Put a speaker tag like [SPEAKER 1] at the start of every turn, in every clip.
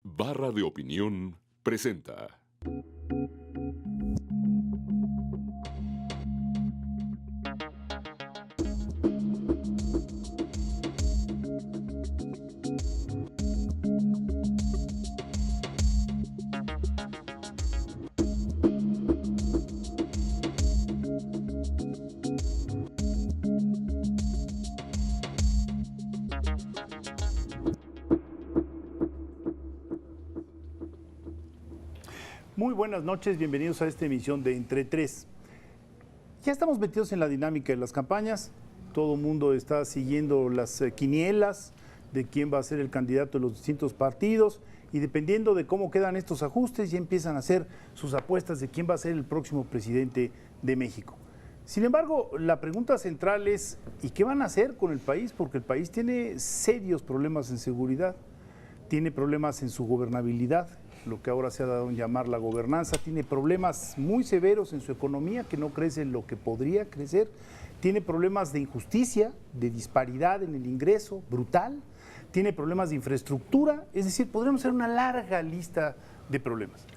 [SPEAKER 1] Barra de Opinión presenta.
[SPEAKER 2] Muy buenas noches, bienvenidos a esta emisión de Entre Tres. Ya estamos metidos en la dinámica de las campañas, todo el mundo está siguiendo las quinielas de quién va a ser el candidato de los distintos partidos y dependiendo de cómo quedan estos ajustes ya empiezan a hacer sus apuestas de quién va a ser el próximo presidente de México. Sin embargo, la pregunta central es ¿y qué van a hacer con el país? Porque el país tiene serios problemas en seguridad, tiene problemas en su gobernabilidad, lo que ahora se ha dado en llamar la gobernanza, tiene problemas muy severos en su economía, que no crece en lo que podría crecer, tiene problemas de injusticia, de disparidad en el ingreso, brutal, tiene problemas de infraestructura, es decir, podríamos hacer una larga lista de problemas.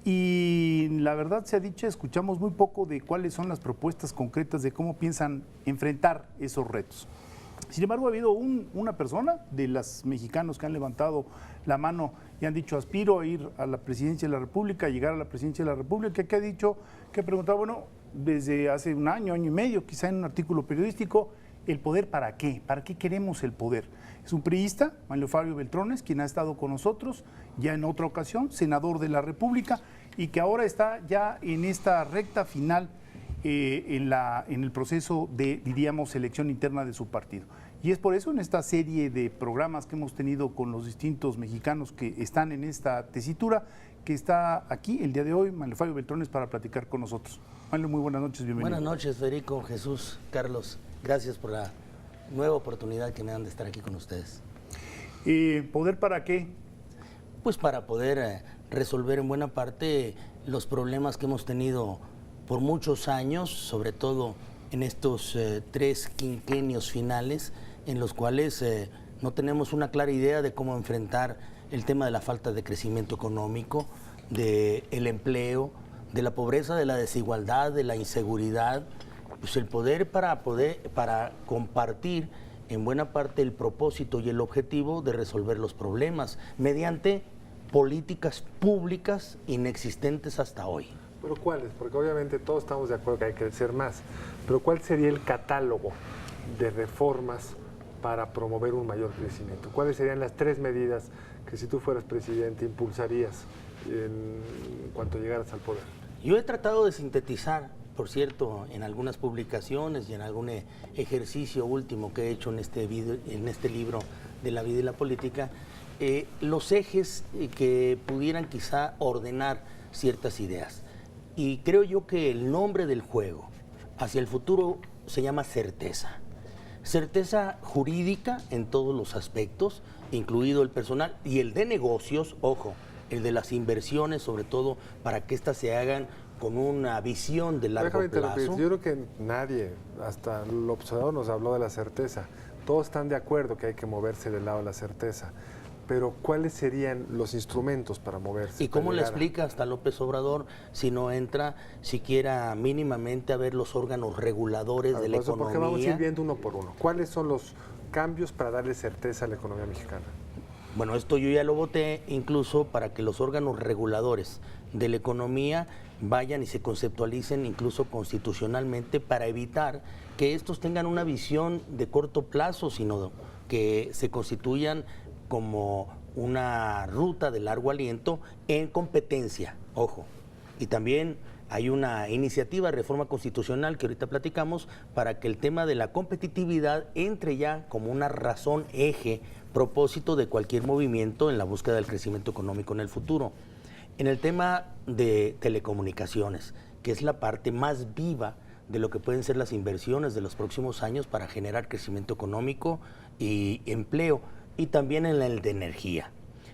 [SPEAKER 2] Y la verdad se ha dicho, escuchamos muy poco de cuáles son las propuestas concretas de cómo piensan enfrentar esos retos. Sin embargo, ha habido una persona de los mexicanos que han levantado la mano y han dicho aspiro a ir a la presidencia de la República, a llegar a la presidencia de la República, que ha dicho, que ha preguntado, bueno, desde hace un año y medio, quizá en un artículo periodístico, ¿el poder para qué? ¿Para qué queremos el poder? Es un priista, Manlio Fabio Beltrones, quien ha estado con nosotros ya en otra ocasión, senador de la República, y que ahora está ya en esta recta final en el proceso de, diríamos, selección interna de su partido. Y es por eso en esta serie de programas que hemos tenido con los distintos mexicanos que están en esta tesitura, que está aquí el día de hoy, Manlio Fabio Beltrones, para platicar con nosotros. Manlio, muy buenas noches, bienvenido.
[SPEAKER 3] Buenas noches, Federico, Jesús, Carlos. Gracias por la nueva oportunidad que me dan de estar aquí con ustedes.
[SPEAKER 2] ¿Poder para qué?
[SPEAKER 3] Pues para poder resolver en buena parte los problemas que hemos tenido por muchos años, sobre todo en estos 3 quinquenios finales, en los cuales no tenemos una clara idea de cómo enfrentar el tema de la falta de crecimiento económico, del empleo, de la pobreza, de la desigualdad, de la inseguridad, pues el poder para compartir en buena parte el propósito y el objetivo de resolver los problemas mediante políticas públicas inexistentes hasta hoy.
[SPEAKER 4] ¿Pero cuáles? Porque obviamente todos estamos de acuerdo que hay que crecer más, pero ¿cuál sería el catálogo de reformas para promover un mayor crecimiento? ¿Cuáles serían las 3 medidas que si tú fueras presidente impulsarías en cuanto llegaras al poder?
[SPEAKER 3] Yo he tratado de sintetizar, por cierto, en algunas publicaciones y en algún ejercicio último que he hecho en este libro de la vida y la política, los ejes que pudieran quizá ordenar ciertas ideas. Y creo yo que el nombre del juego hacia el futuro se llama certeza. Certeza jurídica en todos los aspectos, incluido el personal y el de negocios, ojo, el de las inversiones, sobre todo para que éstas se hagan con una visión de largo plazo.
[SPEAKER 4] Yo creo que nadie, hasta el observador nos habló de la certeza. Todos están de acuerdo que hay que moverse del lado de la certeza. Pero ¿cuáles serían los instrumentos para moverse?
[SPEAKER 3] ¿Y cómo le explica hasta López Obrador si no entra siquiera mínimamente a ver los órganos reguladores de la economía?
[SPEAKER 4] Porque vamos a ir viendo uno por uno. ¿Cuáles son los cambios para darle certeza a la economía mexicana?
[SPEAKER 3] Bueno, esto yo ya lo voté incluso para que los órganos reguladores de la economía vayan y se conceptualicen incluso constitucionalmente para evitar que estos tengan una visión de corto plazo, sino que se constituyan como una ruta de largo aliento en competencia, ojo. Y también hay una iniciativa de reforma constitucional que ahorita platicamos para que el tema de la competitividad entre ya como una razón, eje, propósito de cualquier movimiento en la búsqueda del crecimiento económico en el futuro. En el tema de telecomunicaciones, que es la parte más viva de lo que pueden ser las inversiones de los próximos años para generar crecimiento económico y empleo, y también en el de energía.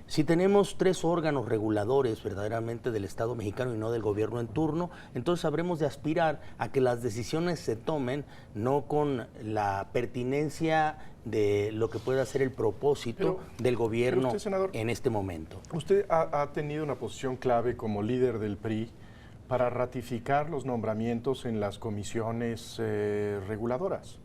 [SPEAKER 3] Si tenemos 3 órganos reguladores verdaderamente del Estado mexicano y no del gobierno en turno, entonces habremos de aspirar a que las decisiones se tomen no con la pertinencia de lo que pueda ser el propósito del gobierno
[SPEAKER 5] usted, senador,
[SPEAKER 3] en este momento.
[SPEAKER 5] Usted ha tenido una posición clave como líder del PRI para ratificar los nombramientos en las comisiones reguladoras.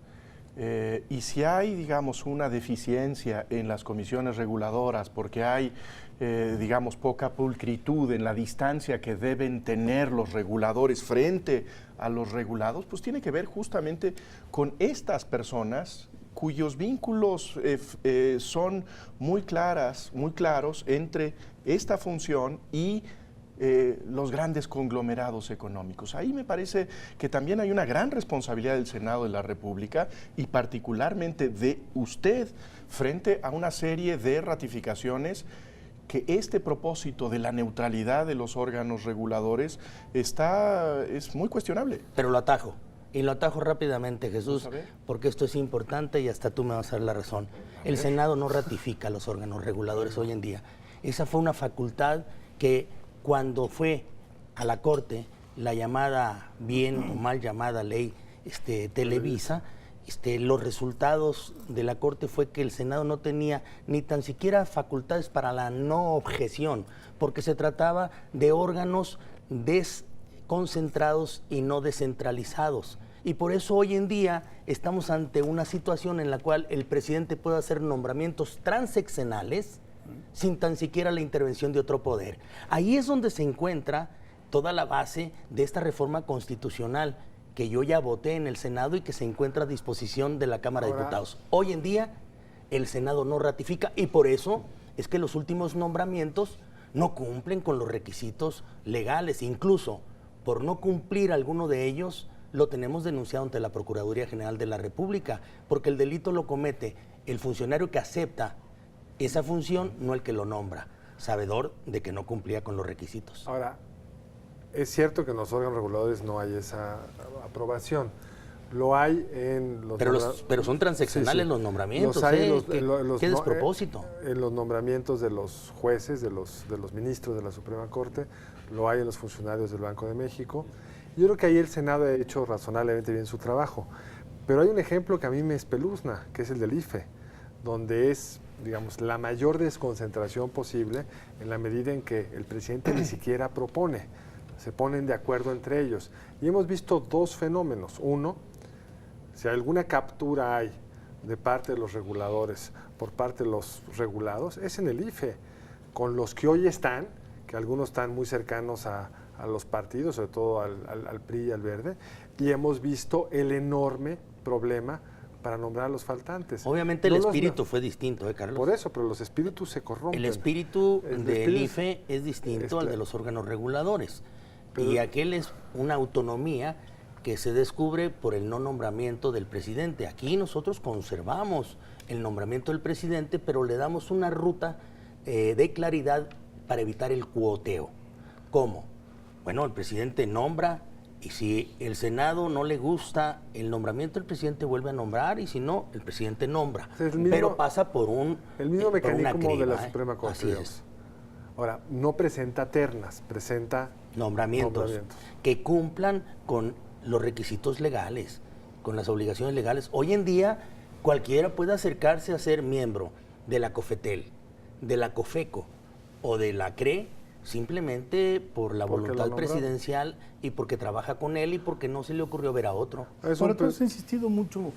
[SPEAKER 5] Y si hay, digamos, una deficiencia en las comisiones reguladoras porque hay, digamos, poca pulcritud en la distancia que deben tener los reguladores frente a los regulados, pues tiene que ver justamente con estas personas cuyos vínculos son muy claros entre esta función y los grandes conglomerados económicos. Ahí me parece que también hay una gran responsabilidad del Senado de la República y particularmente de usted frente a una serie de ratificaciones que este propósito de la neutralidad de los órganos reguladores es muy cuestionable.
[SPEAKER 3] Pero lo atajo. Y lo atajo rápidamente, Jesús, porque esto es importante y hasta tú me vas a dar la razón. El Senado no ratifica los órganos reguladores hoy en día. Esa fue una facultad que cuando fue a la Corte la llamada bien o mal llamada ley Televisa, los resultados de la Corte fue que el Senado no tenía ni tan siquiera facultades para la no objeción, porque se trataba de órganos desconcentrados y no descentralizados. Y por eso hoy en día estamos ante una situación en la cual el presidente puede hacer nombramientos transeccionales sin tan siquiera la intervención de otro poder. Ahí es donde se encuentra toda la base de esta reforma constitucional que yo ya voté en el Senado y que se encuentra a disposición de la Cámara de Diputados. Hoy en día el Senado no ratifica y por eso es que los últimos nombramientos no cumplen con los requisitos legales. Incluso por no cumplir alguno de ellos lo tenemos denunciado ante la Procuraduría General de la República, porque el delito lo comete el funcionario que acepta esa función, no el que lo nombra, sabedor de que no cumplía con los requisitos.
[SPEAKER 4] Ahora, es cierto que en los órganos reguladores no hay esa aprobación. Lo hay en los...
[SPEAKER 3] Pero son transaccionales los nombramientos.
[SPEAKER 4] Los hay
[SPEAKER 3] ¿Qué despropósito?
[SPEAKER 4] En los nombramientos de los jueces, de los ministros de la Suprema Corte, lo hay en los funcionarios del Banco de México. Yo creo que ahí el Senado ha hecho razonablemente bien su trabajo. Pero hay un ejemplo que a mí me espeluzna, que es el del IFE, donde es, digamos, la mayor desconcentración posible en la medida en que el presidente ni siquiera propone, se ponen de acuerdo entre ellos. Y hemos visto 2 fenómenos. Uno, si alguna captura hay de parte de los reguladores por parte de los regulados, es en el IFE, con los que hoy están, que algunos están muy cercanos a los partidos, sobre todo al PRI y al Verde, y hemos visto el enorme problema para nombrar a los faltantes.
[SPEAKER 3] Obviamente el espíritu fue distinto, Carlos.
[SPEAKER 4] Por eso, pero los espíritus se corrompen.
[SPEAKER 3] El espíritu del IFE es distinto al de los órganos reguladores. Y aquel es una autonomía que se descubre por el no nombramiento del presidente. Aquí nosotros conservamos el nombramiento del presidente, pero le damos una ruta de claridad para evitar el cuoteo. ¿Cómo? Bueno, el presidente nombra y si el Senado no le gusta el nombramiento, el presidente vuelve a nombrar y si no, el presidente nombra. Pero pasa por
[SPEAKER 4] el mismo mecanismo de la Suprema Corte.
[SPEAKER 3] Así es.
[SPEAKER 4] Ahora, no presenta ternas, presenta
[SPEAKER 3] nombramientos que cumplan con los requisitos legales, con las obligaciones legales. Hoy en día cualquiera puede acercarse a ser miembro de la COFETEL, de la COFECO o de la CRE simplemente por la voluntad presidencial y porque trabaja con él y porque no se le ocurrió ver a otro.
[SPEAKER 2] Ahora, tú has insistido mucho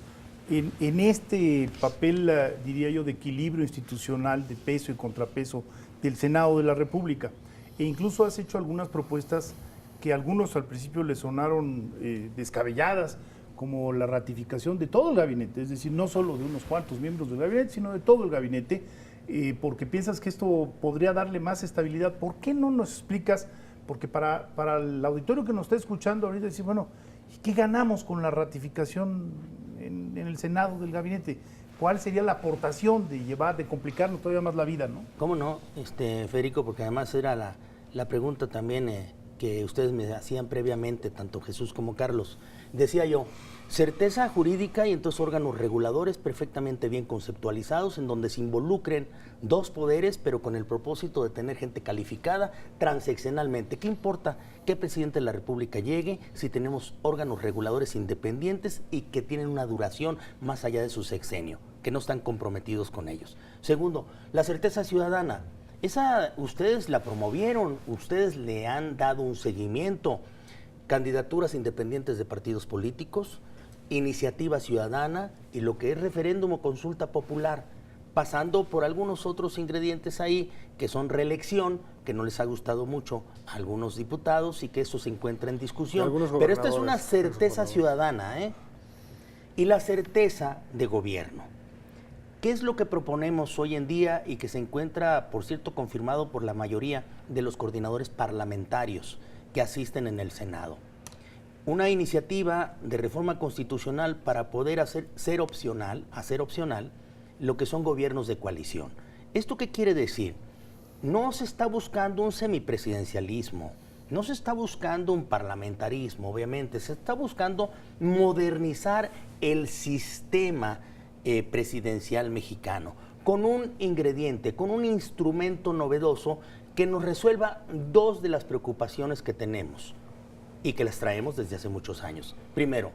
[SPEAKER 2] en este papel, diría yo, de equilibrio institucional, de peso y contrapeso del Senado de la República. E incluso has hecho algunas propuestas que a algunos al principio les sonaron descabelladas, como la ratificación de todo el gabinete, es decir, no solo de unos cuantos miembros del gabinete, sino de todo el gabinete, porque piensas que esto podría darle más estabilidad. ¿Por qué no nos explicas? Porque para el auditorio que nos está escuchando ahorita decir, bueno, ¿qué ganamos con la ratificación en el Senado del gabinete? ¿Cuál sería la aportación de complicarnos todavía más la vida, no?
[SPEAKER 3] ¿Cómo no, Federico? Porque además era la pregunta también que ustedes me hacían previamente, tanto Jesús como Carlos. Decía yo, certeza jurídica y entonces órganos reguladores perfectamente bien conceptualizados en donde se involucren dos poderes, pero con el propósito de tener gente calificada transeccionalmente. ¿Qué importa qué presidente de la República llegue si tenemos órganos reguladores independientes y que tienen una duración más allá de su sexenio, que no están comprometidos con ellos? Segundo, la certeza ciudadana. Esa ustedes la promovieron, ustedes le han dado un seguimiento. Candidaturas independientes de partidos políticos, iniciativa ciudadana y lo que es referéndum o consulta popular, pasando por algunos otros ingredientes ahí que son reelección, que no les ha gustado mucho a algunos diputados y que eso se encuentra en discusión. Pero esta es una certeza ciudadana, ¿eh? Y la certeza de gobierno. ¿Qué es lo que proponemos hoy en día y que se encuentra, por cierto, confirmado por la mayoría de los coordinadores parlamentarios que asisten en el Senado? Una iniciativa de reforma constitucional para poder hacer opcional lo que son gobiernos de coalición. ¿Esto qué quiere decir? No se está buscando un semipresidencialismo, no se está buscando un parlamentarismo, obviamente, se está buscando modernizar el sistema presidencial mexicano con un ingrediente, con un instrumento novedoso que nos resuelva dos de las preocupaciones que tenemos y que las traemos desde hace muchos años. Primero,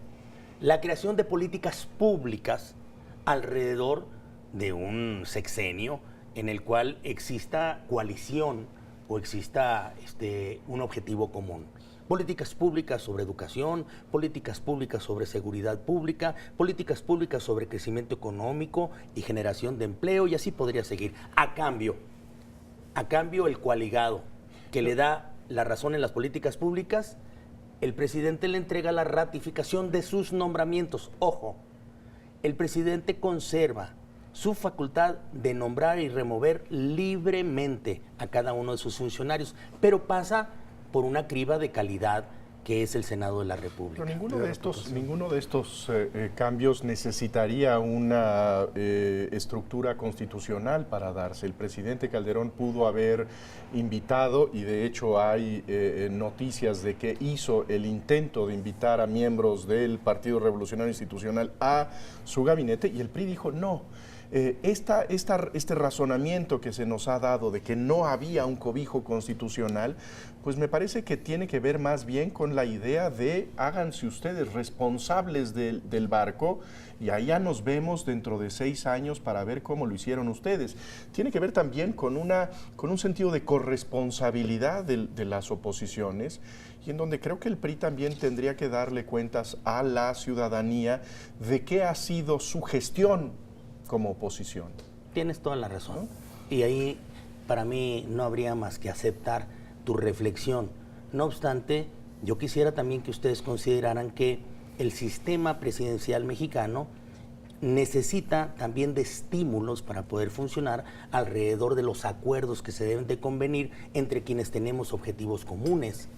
[SPEAKER 3] la creación de políticas públicas alrededor de un sexenio en el cual exista coalición o exista un objetivo común. Políticas públicas sobre educación, políticas públicas sobre seguridad pública, políticas públicas sobre crecimiento económico y generación de empleo, y así podría seguir. A cambio, el coaligado que le da la razón en las políticas públicas, el presidente le entrega la ratificación de sus nombramientos. Ojo, el presidente conserva su facultad de nombrar y remover libremente a cada uno de sus funcionarios, pero pasa por una criba de calidad que es el Senado de la República.
[SPEAKER 5] Pero ninguno de estos cambios necesitaría una estructura constitucional para darse. El presidente Calderón pudo haber invitado, y de hecho hay noticias de que hizo el intento de invitar a miembros del Partido Revolucionario Institucional a su gabinete, y el PRI dijo no. Este razonamiento que se nos ha dado de que no había un cobijo constitucional, pues me parece que tiene que ver más bien con la idea de háganse ustedes responsables del barco y allá nos vemos dentro de 6 años para ver cómo lo hicieron ustedes. Tiene que ver también con un sentido de corresponsabilidad de las oposiciones, y en donde creo que el PRI también tendría que darle cuentas a la ciudadanía de qué ha sido su gestión como oposición.
[SPEAKER 3] Tienes toda la razón. Y ahí, para mí, no habría más que aceptar tu reflexión. No obstante, yo quisiera también que ustedes consideraran que el sistema presidencial mexicano necesita también de estímulos para poder funcionar alrededor de los acuerdos que se deben de convenir entre quienes tenemos objetivos comunes.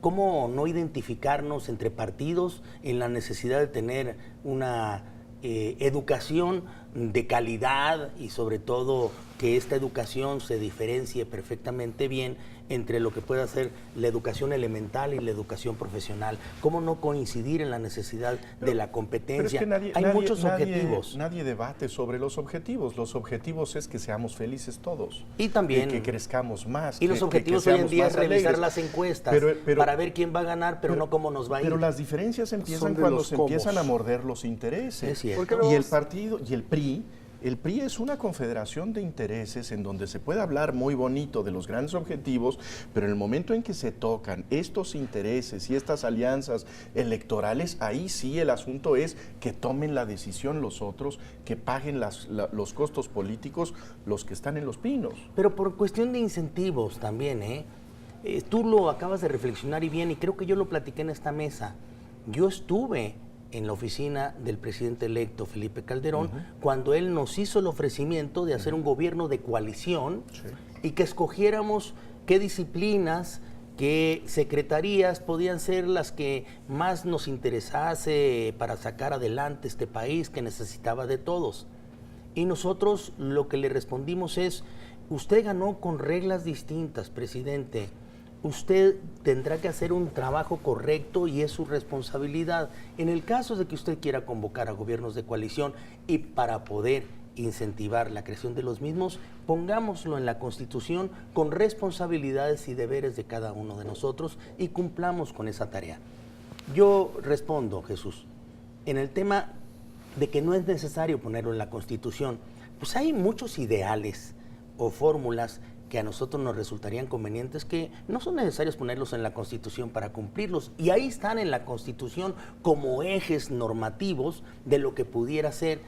[SPEAKER 3] ¿Cómo no identificarnos entre partidos en la necesidad de tener una educación de calidad y sobre todo que esta educación se diferencie perfectamente bien entre lo que puede ser la educación elemental y la educación profesional? ¿Cómo no coincidir en la necesidad de la competencia?
[SPEAKER 5] Pero es que
[SPEAKER 3] hay muchos objetivos.
[SPEAKER 5] Nadie debate sobre los objetivos. Los objetivos es que seamos felices todos.
[SPEAKER 3] Y también
[SPEAKER 5] que crezcamos más.
[SPEAKER 3] Y los objetivos hoy en día es revisar las encuestas
[SPEAKER 5] pero,
[SPEAKER 3] para ver quién va a ganar, pero no cómo nos va a ir.
[SPEAKER 5] Pero las diferencias empiezan cuando se empiezan a morder los intereses.
[SPEAKER 3] Es cierto.
[SPEAKER 5] Y el partido, y el PRI es una confederación de intereses en donde se puede hablar muy bonito de los grandes objetivos, pero en el momento en que se tocan estos intereses y estas alianzas electorales, ahí sí el asunto es que tomen la decisión los otros, que paguen los costos políticos los que están en los pinos.
[SPEAKER 3] Pero por cuestión de incentivos también, tú lo acabas de reflexionar y bien, y creo que yo lo platiqué en esta mesa. Yo estuve en la oficina del presidente electo Felipe Calderón, cuando él nos hizo el ofrecimiento de hacer un gobierno de coalición y que escogiéramos qué disciplinas, qué secretarías podían ser las que más nos interesase para sacar adelante este país que necesitaba de todos. Y nosotros lo que le respondimos es, usted ganó con reglas distintas, presidente. usted tendrá que hacer un trabajo correcto y es su responsabilidad. En el caso de que usted quiera convocar a gobiernos de coalición y para poder incentivar la creación de los mismos, pongámoslo en la Constitución con responsabilidades y deberes de cada uno de nosotros y cumplamos con esa tarea. Yo respondo, Jesús, en el tema de que no es necesario ponerlo en la Constitución, pues hay muchos ideales o fórmulas que a nosotros nos resultarían convenientes que no son necesarios ponerlos en la Constitución para cumplirlos. Y ahí están en la Constitución como ejes normativos de lo que pudiera ser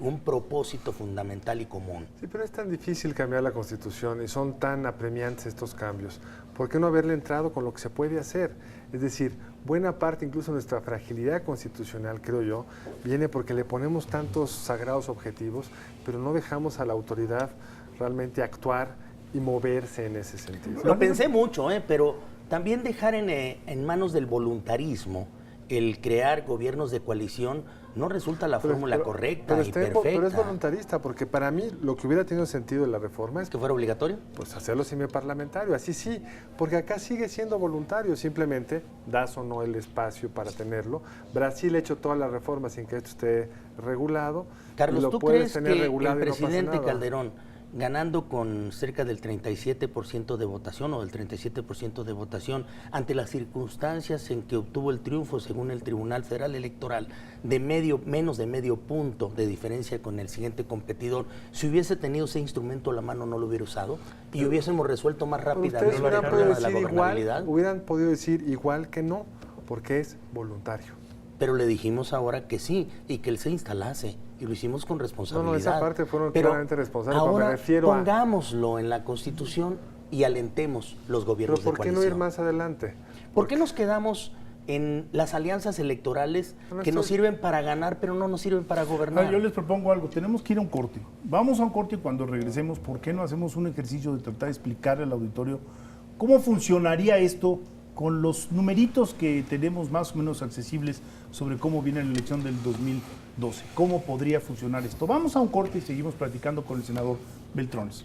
[SPEAKER 3] un propósito fundamental y común.
[SPEAKER 4] Sí, pero es tan difícil cambiar la Constitución y son tan apremiantes estos cambios. ¿Por qué no haberle entrado con lo que se puede hacer? Es decir, buena parte, incluso nuestra fragilidad constitucional, creo yo, viene porque le ponemos tantos sagrados objetivos, pero no dejamos a la autoridad realmente actuar y moverse en ese sentido.
[SPEAKER 3] Lo pensé mucho, pero también dejar en manos del voluntarismo el crear gobiernos de coalición no resulta la fórmula correcta y perfecta.
[SPEAKER 4] Pero es voluntarista, porque para mí lo que hubiera tenido sentido en la reforma es
[SPEAKER 3] ¿que fuera obligatorio?
[SPEAKER 4] Pues hacerlo semiparlamentario, así sí, porque acá sigue siendo voluntario, simplemente das o no el espacio para tenerlo. Brasil ha hecho todas las reformas sin que esto esté regulado.
[SPEAKER 3] Carlos,
[SPEAKER 4] lo
[SPEAKER 3] ¿tú
[SPEAKER 4] puedes
[SPEAKER 3] crees
[SPEAKER 4] tener
[SPEAKER 3] que
[SPEAKER 4] regulado
[SPEAKER 3] el
[SPEAKER 4] y no pasa
[SPEAKER 3] presidente
[SPEAKER 4] nada?
[SPEAKER 3] Calderón, ganando con cerca del 37% de votación o del 37% de votación, ante las circunstancias en que obtuvo el triunfo según el Tribunal Federal Electoral, de menos de medio punto de diferencia con el siguiente competidor, si hubiese tenido ese instrumento a la mano no lo hubiera usado y hubiésemos resuelto más rápidamente el problema de la gobernabilidad?
[SPEAKER 4] Hubieran podido decir igual que no, porque es voluntario.
[SPEAKER 3] Pero le dijimos ahora que sí y que él se instalase y lo hicimos con responsabilidad.
[SPEAKER 4] No, esa parte fueron
[SPEAKER 3] pero
[SPEAKER 4] claramente responsables.
[SPEAKER 3] Ahora
[SPEAKER 4] me refiero
[SPEAKER 3] pongámoslo en la Constitución y alentemos los gobiernos de
[SPEAKER 4] ¿Pero por qué
[SPEAKER 3] coalición.
[SPEAKER 4] no ir más adelante?
[SPEAKER 3] ¿Por qué nos quedamos en las alianzas electorales que nos sirven para ganar, pero no nos sirven para gobernar?
[SPEAKER 2] Yo les propongo algo, tenemos que ir a un corte. Vamos a un corte y cuando regresemos, ¿por qué no hacemos un ejercicio de tratar de explicarle al auditorio cómo funcionaría esto con los numeritos que tenemos más o menos accesibles sobre cómo viene la elección del 2012? ¿Cómo podría funcionar esto? Vamos a un corte y seguimos platicando con el senador Beltrones.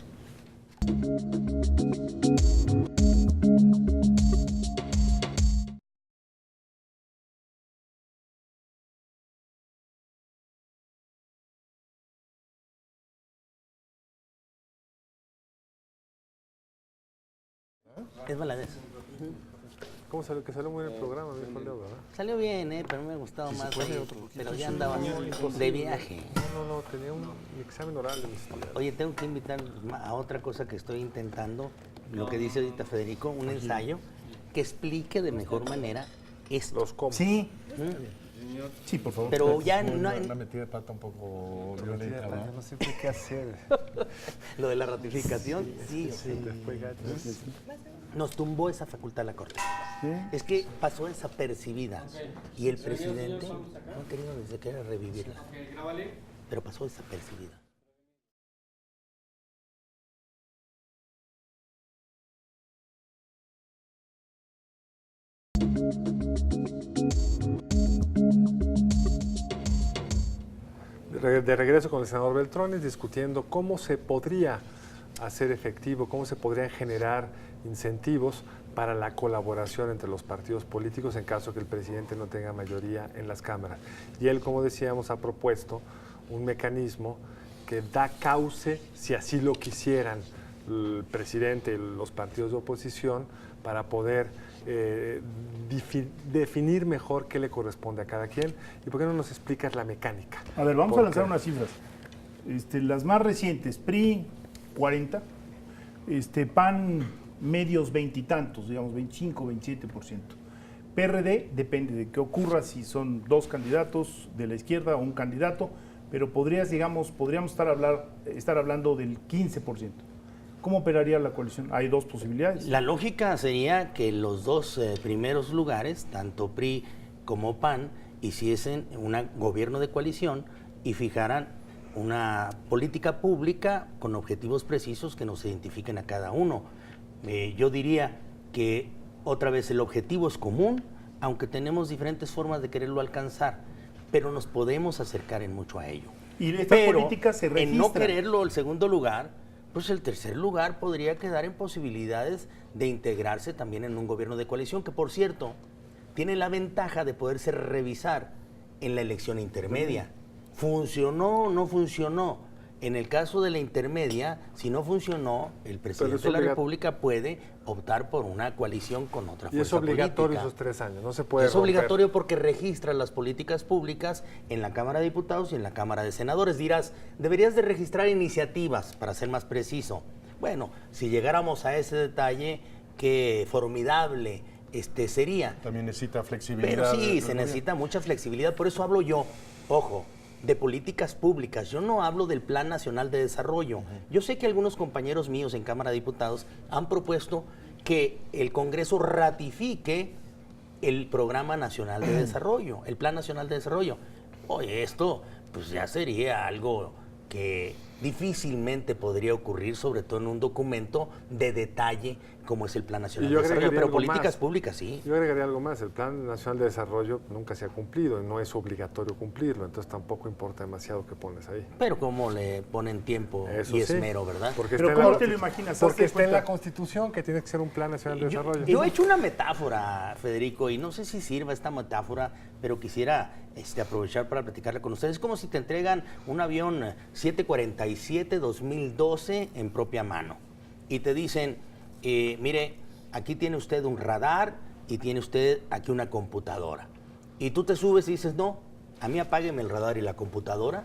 [SPEAKER 3] Es Valadez.
[SPEAKER 4] ¿Cómo salió? Que salió muy bien el programa, me dijo Leo, ¿verdad?
[SPEAKER 3] Salió bien, pero me ha gustado más ahí, pero ya andaba de viaje.
[SPEAKER 4] No, tenía un examen oral de mis estudiantes.
[SPEAKER 3] Oye, tengo que invitar a otra cosa que estoy intentando, lo que dice ahorita Federico, un ensayo que explique de mejor manera esto.
[SPEAKER 4] Los cómo.
[SPEAKER 2] Sí. Sí, por favor.
[SPEAKER 3] Pero ya no
[SPEAKER 5] Una metida de pata un poco violenta,
[SPEAKER 4] Yo
[SPEAKER 5] ¿no?
[SPEAKER 4] no sé qué hacer.
[SPEAKER 3] lo de la ratificación, sí.
[SPEAKER 4] Fue gacho.
[SPEAKER 3] Nos tumbó esa facultad la Corte.
[SPEAKER 2] ¿Sí?
[SPEAKER 3] Es que pasó desapercibida y el presidente no ha querido ni siquiera revivirla, pero pasó desapercibida.
[SPEAKER 4] De regreso con el senador Beltrones, discutiendo cómo se podría hacer efectivo, cómo se podrían generar incentivos para la colaboración entre los partidos políticos en caso que el presidente no tenga mayoría en las cámaras. Y él, como decíamos, ha propuesto un mecanismo que da cauce, si así lo quisieran el presidente y los partidos de oposición, para poder definir mejor qué le corresponde a cada quien. ¿Y por qué no nos explicas la mecánica?
[SPEAKER 2] A ver, vamos a lanzar unas cifras. Las más recientes, PRI 40, PAN medios veintitantos, digamos 25, 27%. PRD depende de qué ocurra, si son dos candidatos de la izquierda o un candidato, pero podríamos estar hablando del 15%. ¿Cómo operaría la coalición? Hay dos posibilidades.
[SPEAKER 3] La lógica sería que los dos primeros lugares, tanto PRI como PAN, hiciesen un gobierno de coalición y fijaran una política pública con objetivos precisos que nos identifiquen a cada uno. Yo diría que otra vez el objetivo es común, aunque tenemos diferentes formas de quererlo alcanzar, pero nos podemos acercar en mucho a ello.
[SPEAKER 2] Y esta política se registra.
[SPEAKER 3] En no quererlo el segundo lugar, pues el tercer lugar podría quedar en posibilidades de integrarse también en un gobierno de coalición, que por cierto, tiene la ventaja de poderse revisar en la elección intermedia. ¿Funcionó o no funcionó? En el caso de la intermedia, si no funcionó, el presidente de la República puede optar por una coalición con otra fuerza política.
[SPEAKER 4] Y es obligatorio
[SPEAKER 3] política.
[SPEAKER 4] Esos 3 años, no se puede
[SPEAKER 3] Es
[SPEAKER 4] romper.
[SPEAKER 3] obligatorio porque registra las políticas públicas en la Cámara de Diputados y en la Cámara de Senadores. Dirás, deberías de registrar iniciativas, para ser más preciso. Bueno, si llegáramos a ese detalle, qué formidable sería.
[SPEAKER 5] También necesita flexibilidad.
[SPEAKER 3] Pero sí, se necesita mucha flexibilidad, por eso hablo yo, ojo, de políticas públicas. Yo no hablo del Plan Nacional de Desarrollo. Yo sé que algunos compañeros míos en Cámara de Diputados han propuesto que el Congreso ratifique el Programa Nacional de Desarrollo, el Plan Nacional de Desarrollo. Oye, esto pues ya sería algo que difícilmente podría ocurrir, sobre todo en un documento de detalle como es el Plan Nacional de Desarrollo, pero políticas públicas sí.
[SPEAKER 4] Yo agregaría algo más, el Plan Nacional de Desarrollo nunca se ha cumplido y no es obligatorio cumplirlo, entonces tampoco importa demasiado qué pones ahí.
[SPEAKER 3] Pero cómo le ponen tiempo
[SPEAKER 4] Eso
[SPEAKER 3] y
[SPEAKER 4] sí,
[SPEAKER 3] esmero, ¿verdad?
[SPEAKER 4] Porque
[SPEAKER 2] Pero
[SPEAKER 4] está
[SPEAKER 2] ¿cómo te lo imaginas?
[SPEAKER 4] Porque
[SPEAKER 2] Hazte
[SPEAKER 4] está en la
[SPEAKER 2] cuenta.
[SPEAKER 4] Constitución que tiene que ser un Plan Nacional de Desarrollo.
[SPEAKER 3] Yo he hecho una metáfora, Federico, y no sé si sirva esta metáfora, pero quisiera aprovechar para platicarla con ustedes. Es como si te entregan un avión 747 2012 en propia mano y te dicen, mire, aquí tiene usted un radar y tiene usted aquí una computadora. Y tú te subes y dices, no, a mí apágueme el radar y la computadora,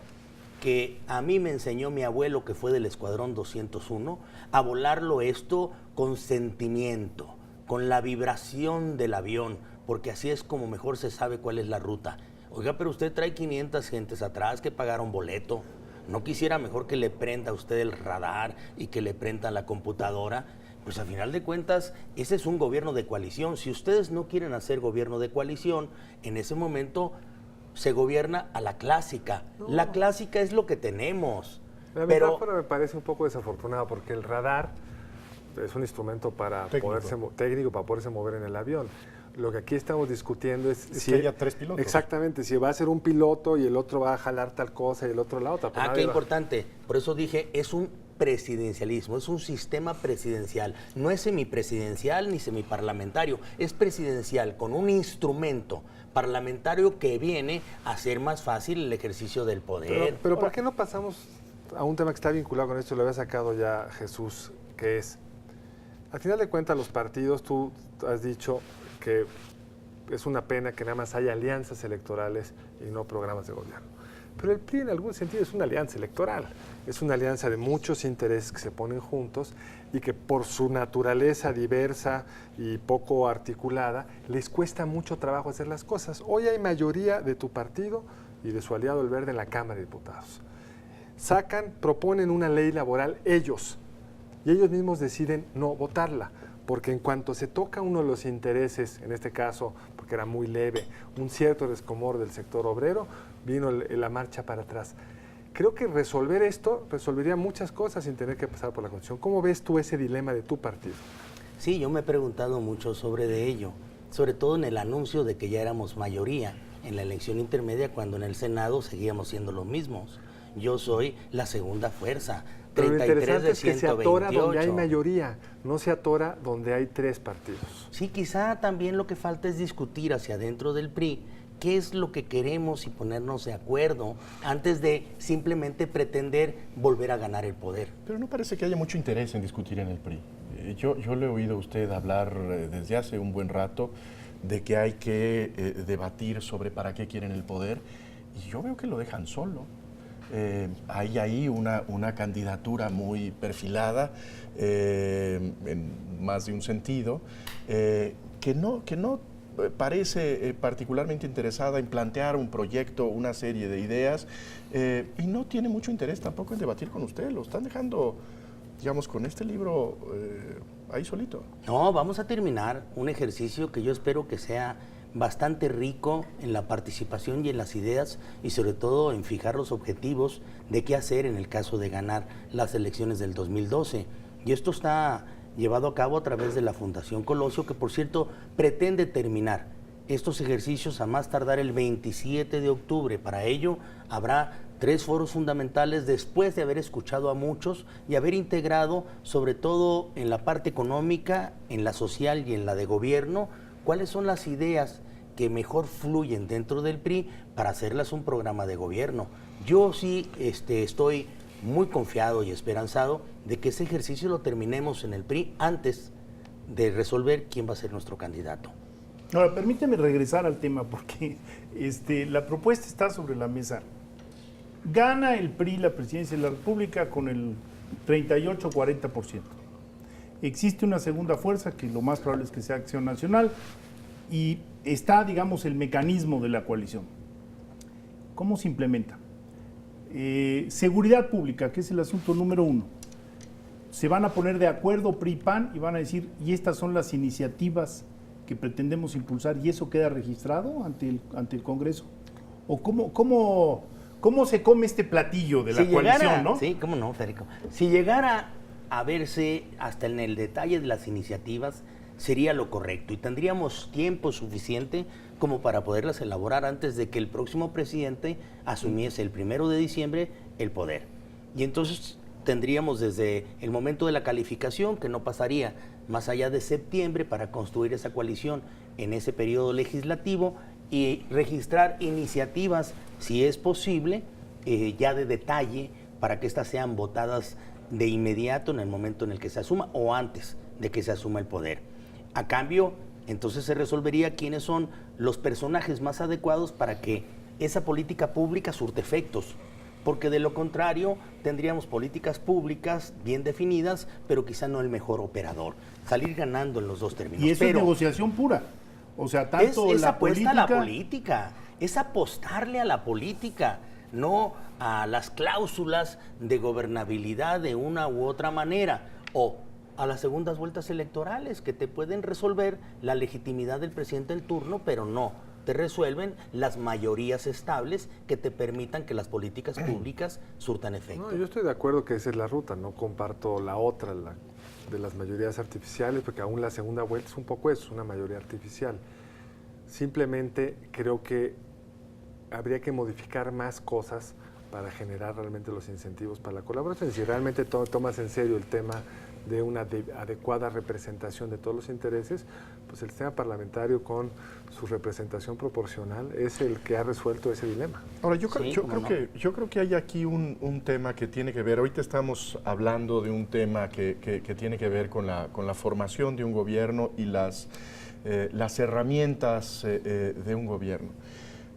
[SPEAKER 3] que a mí me enseñó mi abuelo, que fue del Escuadrón 201, a volarlo esto con sentimiento, con la vibración del avión, porque así es como mejor se sabe cuál es la ruta. Oiga, pero usted trae 500 gentes atrás que pagaron boleto. ¿No quisiera mejor que le prenda a usted el radar y que le prenda la computadora? Pues a final de cuentas, ese es un gobierno de coalición. Si ustedes no quieren hacer gobierno de coalición, en ese momento se gobierna a la clásica. No. La clásica es lo que tenemos.
[SPEAKER 4] La metáfora me parece un poco desafortunada porque el radar es un instrumento para técnico para poderse mover en el avión. Lo que aquí estamos discutiendo es
[SPEAKER 5] si haya 3 pilotos.
[SPEAKER 4] Exactamente, si va a ser un piloto y el otro va a jalar tal cosa y el otro la otra.
[SPEAKER 3] Qué importante. Por eso dije, es un presidencialismo, es un sistema presidencial. No es semipresidencial ni semiparlamentario, es presidencial con un instrumento parlamentario que viene a hacer más fácil el ejercicio del poder.
[SPEAKER 4] Pero ¿por qué no pasamos a un tema que está vinculado con esto? Lo había sacado ya Jesús, que es, al final de cuentas los partidos, tú has dicho que es una pena que nada más haya alianzas electorales y no programas de gobierno. Pero el PRI en algún sentido es una alianza electoral, es una alianza de muchos intereses que se ponen juntos y que por su naturaleza diversa y poco articulada les cuesta mucho trabajo hacer las cosas. Hoy hay mayoría de tu partido y de su aliado el Verde en la Cámara de Diputados. Proponen una ley laboral ellos y ellos mismos deciden no votarla. Porque en cuanto se toca uno de los intereses, en este caso, porque era muy leve, un cierto rescomor del sector obrero, vino la marcha para atrás. Creo que resolver esto resolvería muchas cosas sin tener que pasar por la Constitución. ¿Cómo ves tú ese dilema de tu partido?
[SPEAKER 3] Sí, yo me he preguntado mucho sobre ello, sobre todo en el anuncio de que ya éramos mayoría en la elección intermedia, cuando en el Senado seguíamos siendo los mismos. Yo soy la segunda fuerza.
[SPEAKER 4] Pero lo interesante es que se atora
[SPEAKER 3] 128.
[SPEAKER 4] donde hay mayoría, no se atora donde hay 3 partidos.
[SPEAKER 3] Sí, quizá también lo que falta es discutir hacia adentro del PRI qué es lo que queremos y ponernos de acuerdo antes de simplemente pretender volver a ganar el poder.
[SPEAKER 5] Pero no parece que haya mucho interés en discutir en el PRI. Yo le he oído a usted hablar desde hace un buen rato de que hay que debatir sobre para qué quieren el poder y yo veo que lo dejan solo. Hay ahí una candidatura muy perfilada en más de un sentido que no parece particularmente interesada en plantear un proyecto, una serie de ideas y no tiene mucho interés tampoco en debatir con usted. Lo están dejando, digamos, con este libro ahí solito.
[SPEAKER 3] No, vamos a terminar un ejercicio que yo espero que sea bastante rico en la participación y en las ideas y sobre todo en fijar los objetivos de qué hacer en el caso de ganar las elecciones del 2012. Y esto está llevado a cabo a través de la Fundación Colosio, que por cierto pretende terminar estos ejercicios a más tardar el 27 de octubre. Para ello habrá 3 foros fundamentales después de haber escuchado a muchos y haber integrado, sobre todo en la parte económica, en la social y en la de gobierno, cuáles son las ideas que mejor fluyen dentro del PRI para hacerlas un programa de gobierno. Yo sí estoy muy confiado y esperanzado de que ese ejercicio lo terminemos en el PRI antes de resolver quién va a ser nuestro candidato.
[SPEAKER 2] Ahora, permíteme regresar al tema porque la propuesta está sobre la mesa. Gana el PRI la presidencia de la República con el 38-40%. Existe una segunda fuerza, que lo más probable es que sea Acción Nacional, y está, digamos, el mecanismo de la coalición. ¿Cómo se implementa? Seguridad pública, que es el asunto número 1. Se van a poner de acuerdo PRI-PAN y van a decir, y estas son las iniciativas que pretendemos impulsar, y eso queda registrado ante el Congreso. ¿O cómo se come este platillo de la coalición, no?
[SPEAKER 3] Sí, cómo no, Federico. Si llegara a verse hasta en el detalle de las iniciativas, sería lo correcto y tendríamos tiempo suficiente como para poderlas elaborar antes de que el próximo presidente asumiese el 1 de diciembre el poder. Y entonces tendríamos desde el momento de la calificación, que no pasaría más allá de septiembre, para construir esa coalición en ese periodo legislativo y registrar iniciativas, si es posible, ya de detalle, para que éstas sean votadas de inmediato en el momento en el que se asuma o antes de que se asuma el poder. A cambio, entonces se resolvería quiénes son los personajes más adecuados para que esa política pública surte efectos, porque de lo contrario tendríamos políticas públicas bien definidas, pero quizá no el mejor operador. Salir ganando en los dos términos.
[SPEAKER 2] Y eso es negociación pura. O sea, tanto
[SPEAKER 3] es apuesta a la política, es apostarle a la política, no a las cláusulas de gobernabilidad de una u otra manera, o a las segundas vueltas electorales que te pueden resolver la legitimidad del presidente en turno, pero no te resuelven las mayorías estables que te permitan que las políticas públicas surtan efecto.
[SPEAKER 4] No, yo estoy de acuerdo que esa es la ruta, no comparto la otra, la de las mayorías artificiales, porque aún la segunda vuelta es un poco eso, una mayoría artificial. Simplemente creo que habría que modificar más cosas para generar realmente los incentivos para la colaboración. Si realmente tomas en serio el tema de una adecuada representación de todos los intereses, pues el sistema parlamentario con su representación proporcional es el que ha resuelto ese dilema.
[SPEAKER 5] Ahora, yo creo que hay aquí un tema que tiene que ver, ahorita estamos hablando de un tema que tiene que ver con la formación de un gobierno y las herramientas de un gobierno.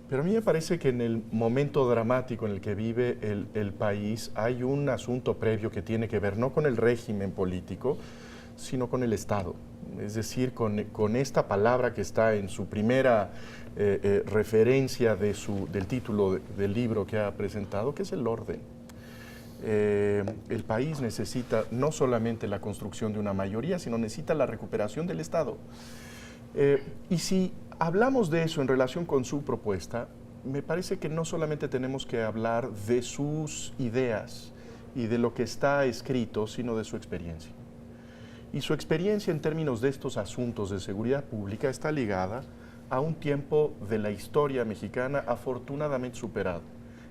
[SPEAKER 5] Pero a mí me parece que en el momento dramático en el que vive el país hay un asunto previo que tiene que ver no con el régimen político, sino con el Estado. Es decir, con esta palabra que está en su primera referencia del título del libro que ha presentado, que es el orden. El país necesita no solamente la construcción de una mayoría, sino necesita la recuperación del Estado. Y si hablamos de eso en relación con su propuesta, me parece que no solamente tenemos que hablar de sus ideas y de lo que está escrito, sino de su experiencia. Y su experiencia en términos de estos asuntos de seguridad pública está ligada a un tiempo de la historia mexicana afortunadamente superado,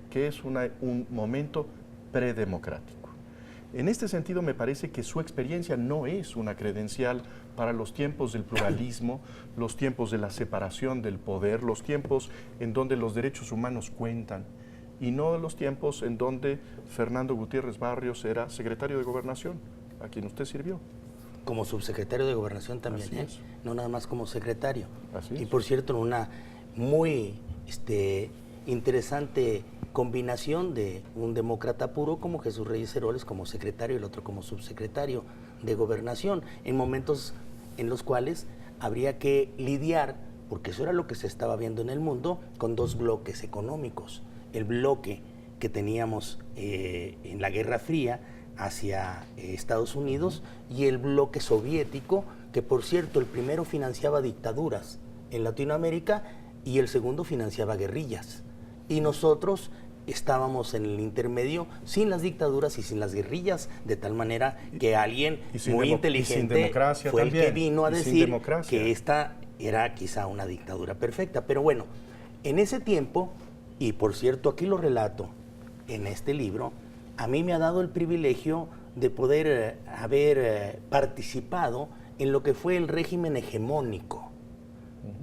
[SPEAKER 5] que es un momento predemocrático. En este sentido, me parece que su experiencia no es una credencial para los tiempos del pluralismo, los tiempos de la separación del poder, los tiempos en donde los derechos humanos cuentan, y no los tiempos en donde Fernando Gutiérrez Barrios era secretario de Gobernación, a quien usted sirvió.
[SPEAKER 3] Como subsecretario de Gobernación también,
[SPEAKER 5] Así es.
[SPEAKER 3] No nada más como secretario.
[SPEAKER 5] Así es.
[SPEAKER 3] Y por cierto, en una muy interesante combinación de un demócrata puro como Jesús Reyes Heroles como secretario y el otro como subsecretario de Gobernación, en momentos en los cuales habría que lidiar, porque eso era lo que se estaba viendo en el mundo, con dos bloques económicos. El bloque que teníamos en la Guerra Fría hacia Estados Unidos y el bloque soviético, que por cierto el primero financiaba dictaduras en Latinoamérica y el segundo financiaba guerrillas. Y nosotros estábamos en el intermedio sin las dictaduras y sin las guerrillas, de tal manera que alguien muy inteligente fue el que vino a decir que esta era quizá una dictadura perfecta. Pero bueno, en ese tiempo, y por cierto aquí lo relato, en este libro, a mí me ha dado el privilegio de poder haber participado en lo que fue el régimen hegemónico,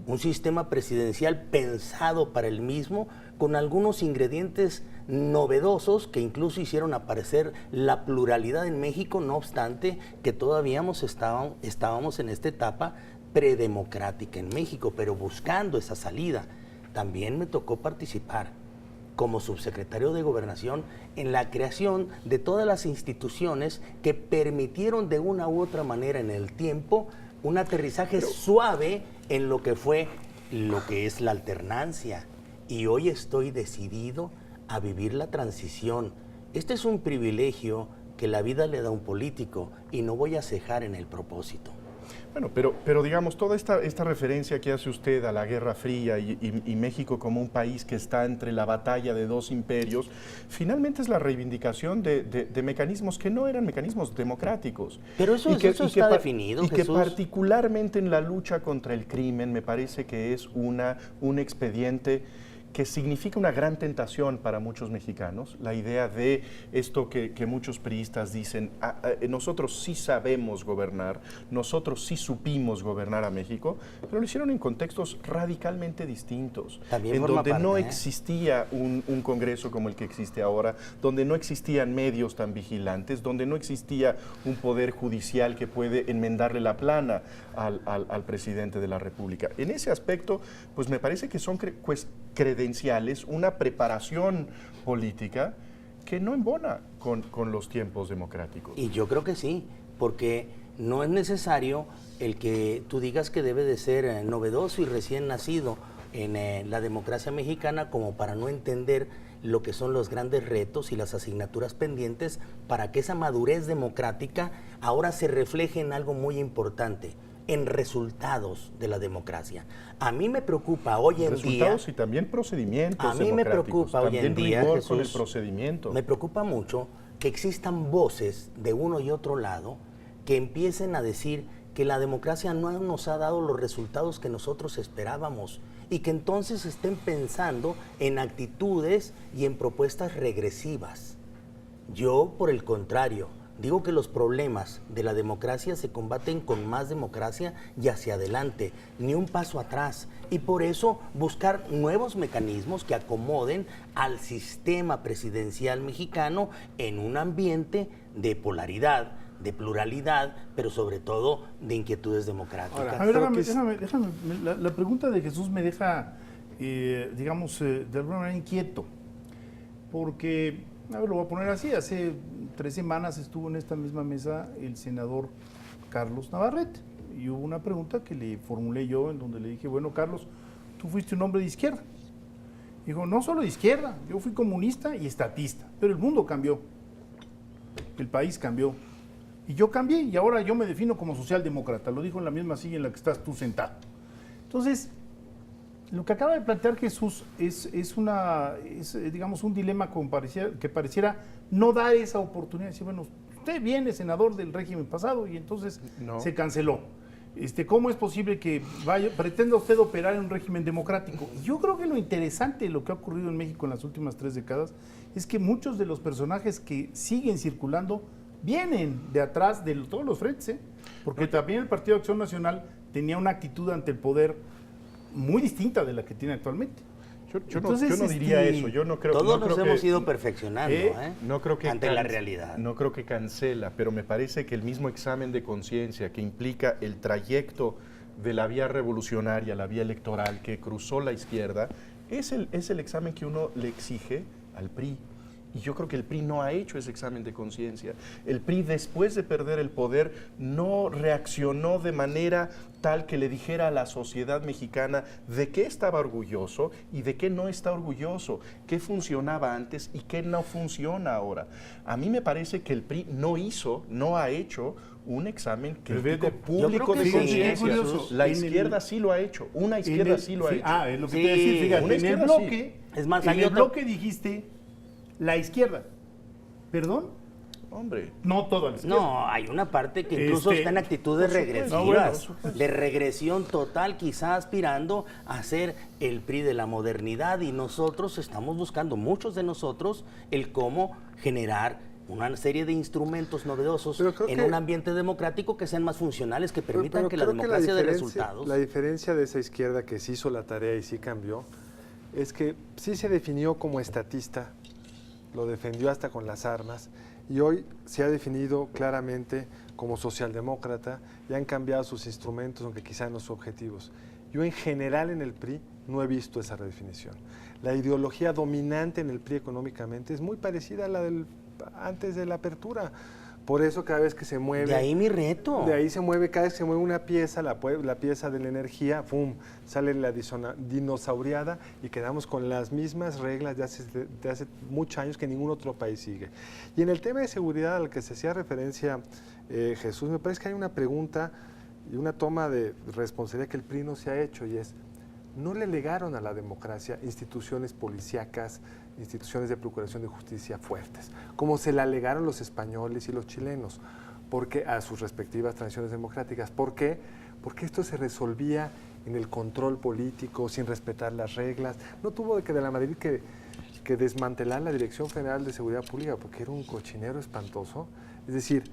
[SPEAKER 3] un sistema presidencial pensado para el mismo, con algunos ingredientes novedosos que incluso hicieron aparecer la pluralidad en México, no obstante que todavía estábamos en esta etapa predemocrática en México, pero buscando esa salida. También me tocó participar como subsecretario de Gobernación en la creación de todas las instituciones que permitieron de una u otra manera en el tiempo un aterrizaje suave en lo que es la alternancia. Y hoy estoy decidido a vivir la transición. Este es un privilegio que la vida le da a un político y no voy a cejar en el propósito.
[SPEAKER 5] Bueno, pero digamos, toda esta referencia que hace usted a la Guerra Fría y México como un país que está entre la batalla de dos imperios, finalmente es la reivindicación de mecanismos que no eran mecanismos democráticos.
[SPEAKER 3] Pero eso está definido,
[SPEAKER 5] Y
[SPEAKER 3] Jesús.
[SPEAKER 5] que particularmente en la lucha contra el crimen me parece que es un expediente que significa una gran tentación para muchos mexicanos, la idea de esto que muchos priistas dicen, nosotros sí sabemos gobernar, nosotros sí supimos gobernar a México, pero lo hicieron en contextos radicalmente distintos,
[SPEAKER 3] También
[SPEAKER 5] en
[SPEAKER 3] forma
[SPEAKER 5] donde
[SPEAKER 3] parte,
[SPEAKER 5] no existía un Congreso como el que existe ahora, donde no existían medios tan vigilantes, donde no existía un poder judicial que puede enmendarle la plana al presidente de la República. En ese aspecto, pues me parece que son credenciales, una preparación política que no embona con los tiempos democráticos.
[SPEAKER 3] Y yo creo que sí, porque no es necesario el que tú digas que debe de ser novedoso y recién nacido en la democracia mexicana como para no entender lo que son los grandes retos y las asignaturas pendientes para que esa madurez democrática ahora se refleje en algo muy importante, en resultados de la democracia. A mí me preocupa hoy en día...
[SPEAKER 5] Resultados y también procedimientos
[SPEAKER 3] A mí me
[SPEAKER 5] democráticos,
[SPEAKER 3] preocupa hoy en
[SPEAKER 5] también
[SPEAKER 3] día,
[SPEAKER 5] rigor
[SPEAKER 3] Jesús,
[SPEAKER 5] con el procedimiento.
[SPEAKER 3] me preocupa mucho que existan voces de uno y otro lado que empiecen a decir que la democracia no nos ha dado los resultados que nosotros esperábamos y que entonces estén pensando en actitudes y en propuestas regresivas. Yo, por el contrario, digo que los problemas de la democracia se combaten con más democracia y hacia adelante, ni un paso atrás. Y por eso buscar nuevos mecanismos que acomoden al sistema presidencial mexicano en un ambiente de polaridad, de pluralidad, pero sobre todo de inquietudes democráticas.
[SPEAKER 2] A ver, déjame, la pregunta de Jesús me deja, digamos, de alguna manera inquieto, porque, a ver, lo voy a poner así, hace 3 semanas estuvo en esta misma mesa el senador Carlos Navarrete, y hubo una pregunta que le formulé yo, en donde le dije, bueno, Carlos, tú fuiste un hombre de izquierda. Dijo, no solo de izquierda, yo fui comunista y estatista, pero el mundo cambió, el país cambió. Y yo cambié y ahora yo me defino como socialdemócrata, lo dijo en la misma silla en la que estás tú sentado. Entonces, lo que acaba de plantear Jesús es digamos, un dilema que pareciera no dar esa oportunidad. Decir, bueno, usted viene senador del régimen pasado y entonces se canceló. ¿Cómo es posible que pretenda usted operar en un régimen democrático? Y yo creo que lo interesante de lo que ha ocurrido en México en las últimas 3 décadas es que muchos de los personajes que siguen circulando vienen de atrás de todos los frentes, porque también el Partido de Acción Nacional tenía una actitud ante el poder muy distinta de la que tiene actualmente.
[SPEAKER 5] Yo no diría eso. Yo no creo,
[SPEAKER 3] todos
[SPEAKER 5] no
[SPEAKER 3] nos
[SPEAKER 5] creo
[SPEAKER 3] hemos
[SPEAKER 5] que,
[SPEAKER 3] ido perfeccionando
[SPEAKER 5] no creo que
[SPEAKER 3] ante la realidad.
[SPEAKER 5] No creo que cancela, pero me parece que el mismo examen de conciencia que implica el trayecto de la vía revolucionaria, la vía electoral que cruzó la izquierda, es el examen que uno le exige al PRI. Y yo creo que el PRI no ha hecho ese examen de conciencia. El PRI, después de perder el poder, no reaccionó de manera tal que le dijera a la sociedad mexicana de qué estaba orgulloso y de qué no está orgulloso, qué funcionaba antes y qué no funciona ahora. A mí me parece que el PRI no ha hecho un examen crítico público de conciencia. La izquierda sí lo ha hecho, una izquierda sí lo ha hecho.
[SPEAKER 2] Es lo que te iba a decir, fíjate, en el bloque,
[SPEAKER 3] es más,
[SPEAKER 2] en el bloque dijiste la izquierda. ¿Perdón?
[SPEAKER 5] Hombre.
[SPEAKER 2] No toda la izquierda.
[SPEAKER 3] No, hay una parte que incluso está en actitudes
[SPEAKER 5] por supuesto.
[SPEAKER 3] regresivas,
[SPEAKER 5] No, bueno, por supuesto.
[SPEAKER 3] de regresión total, quizá aspirando a ser el PRI de la modernidad, y nosotros estamos buscando, muchos de nosotros, el cómo generar una serie de instrumentos novedosos
[SPEAKER 4] Pero creo
[SPEAKER 3] en
[SPEAKER 4] que-
[SPEAKER 3] un ambiente democrático que sean más funcionales, que permitan
[SPEAKER 4] Pero
[SPEAKER 3] que la
[SPEAKER 4] creo
[SPEAKER 3] democracia dé
[SPEAKER 4] diferencia-
[SPEAKER 3] resultados.
[SPEAKER 4] La diferencia de esa izquierda que sí hizo la tarea y sí cambió, es que sí se definió como estatista, lo defendió hasta con las armas, y hoy se ha definido claramente como socialdemócrata y han cambiado sus instrumentos, aunque quizá no sus objetivos. Yo en general en el PRI no he visto esa redefinición. La ideología dominante en el PRI económicamente es muy parecida a la del antes de la apertura. Por eso cada vez que se mueve...
[SPEAKER 3] De ahí mi reto.
[SPEAKER 4] De ahí se mueve, cada vez que se mueve una pieza, la pieza de la energía, ¡pum!, sale la dinosauriada y quedamos con las mismas reglas de hace muchos años que ningún otro país sigue. Y en el tema de seguridad al que se hacía referencia Jesús, me parece que hay una pregunta y una toma de responsabilidad que el PRI no se ha hecho, y es, ¿no le legaron a la democracia instituciones policíacas, instituciones de procuración de justicia fuertes, como se la legaron los españoles y los chilenos, porque a sus respectivas transiciones democráticas? ¿Por qué? Porque esto se resolvía en el control político, sin respetar las reglas. No tuvo de la Madrid que desmantelar la Dirección Federal de Seguridad Pública porque era un cochinero espantoso. Es decir,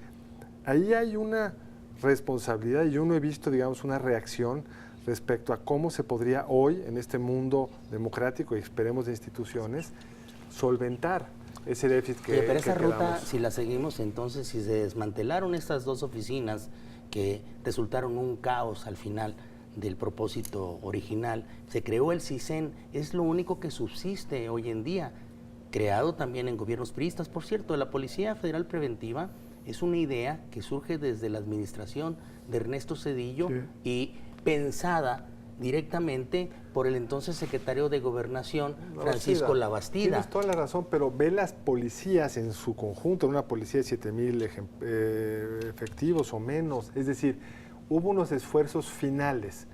[SPEAKER 4] ahí hay una responsabilidad, y yo no he visto, digamos, una reacción respecto a cómo se podría hoy, en este mundo democrático y esperemos de instituciones, solventar ese déficit que
[SPEAKER 3] Oye, pero esa ruta,
[SPEAKER 4] quedamos.
[SPEAKER 3] si la seguimos, entonces, si se desmantelaron estas dos oficinas que resultaron un caos al final del propósito original, se creó el CISEN, es lo único que subsiste hoy en día, creado también en gobiernos priistas. Por cierto, la Policía Federal Preventiva es una idea que surge desde la administración de Ernesto Zedillo y pensada directamente por el entonces secretario de Gobernación, Francisco Labastida.
[SPEAKER 4] Tienes toda la razón, pero ve las policías en su conjunto, una policía de 7,000 efectivos o menos, es decir, hubo unos esfuerzos finales,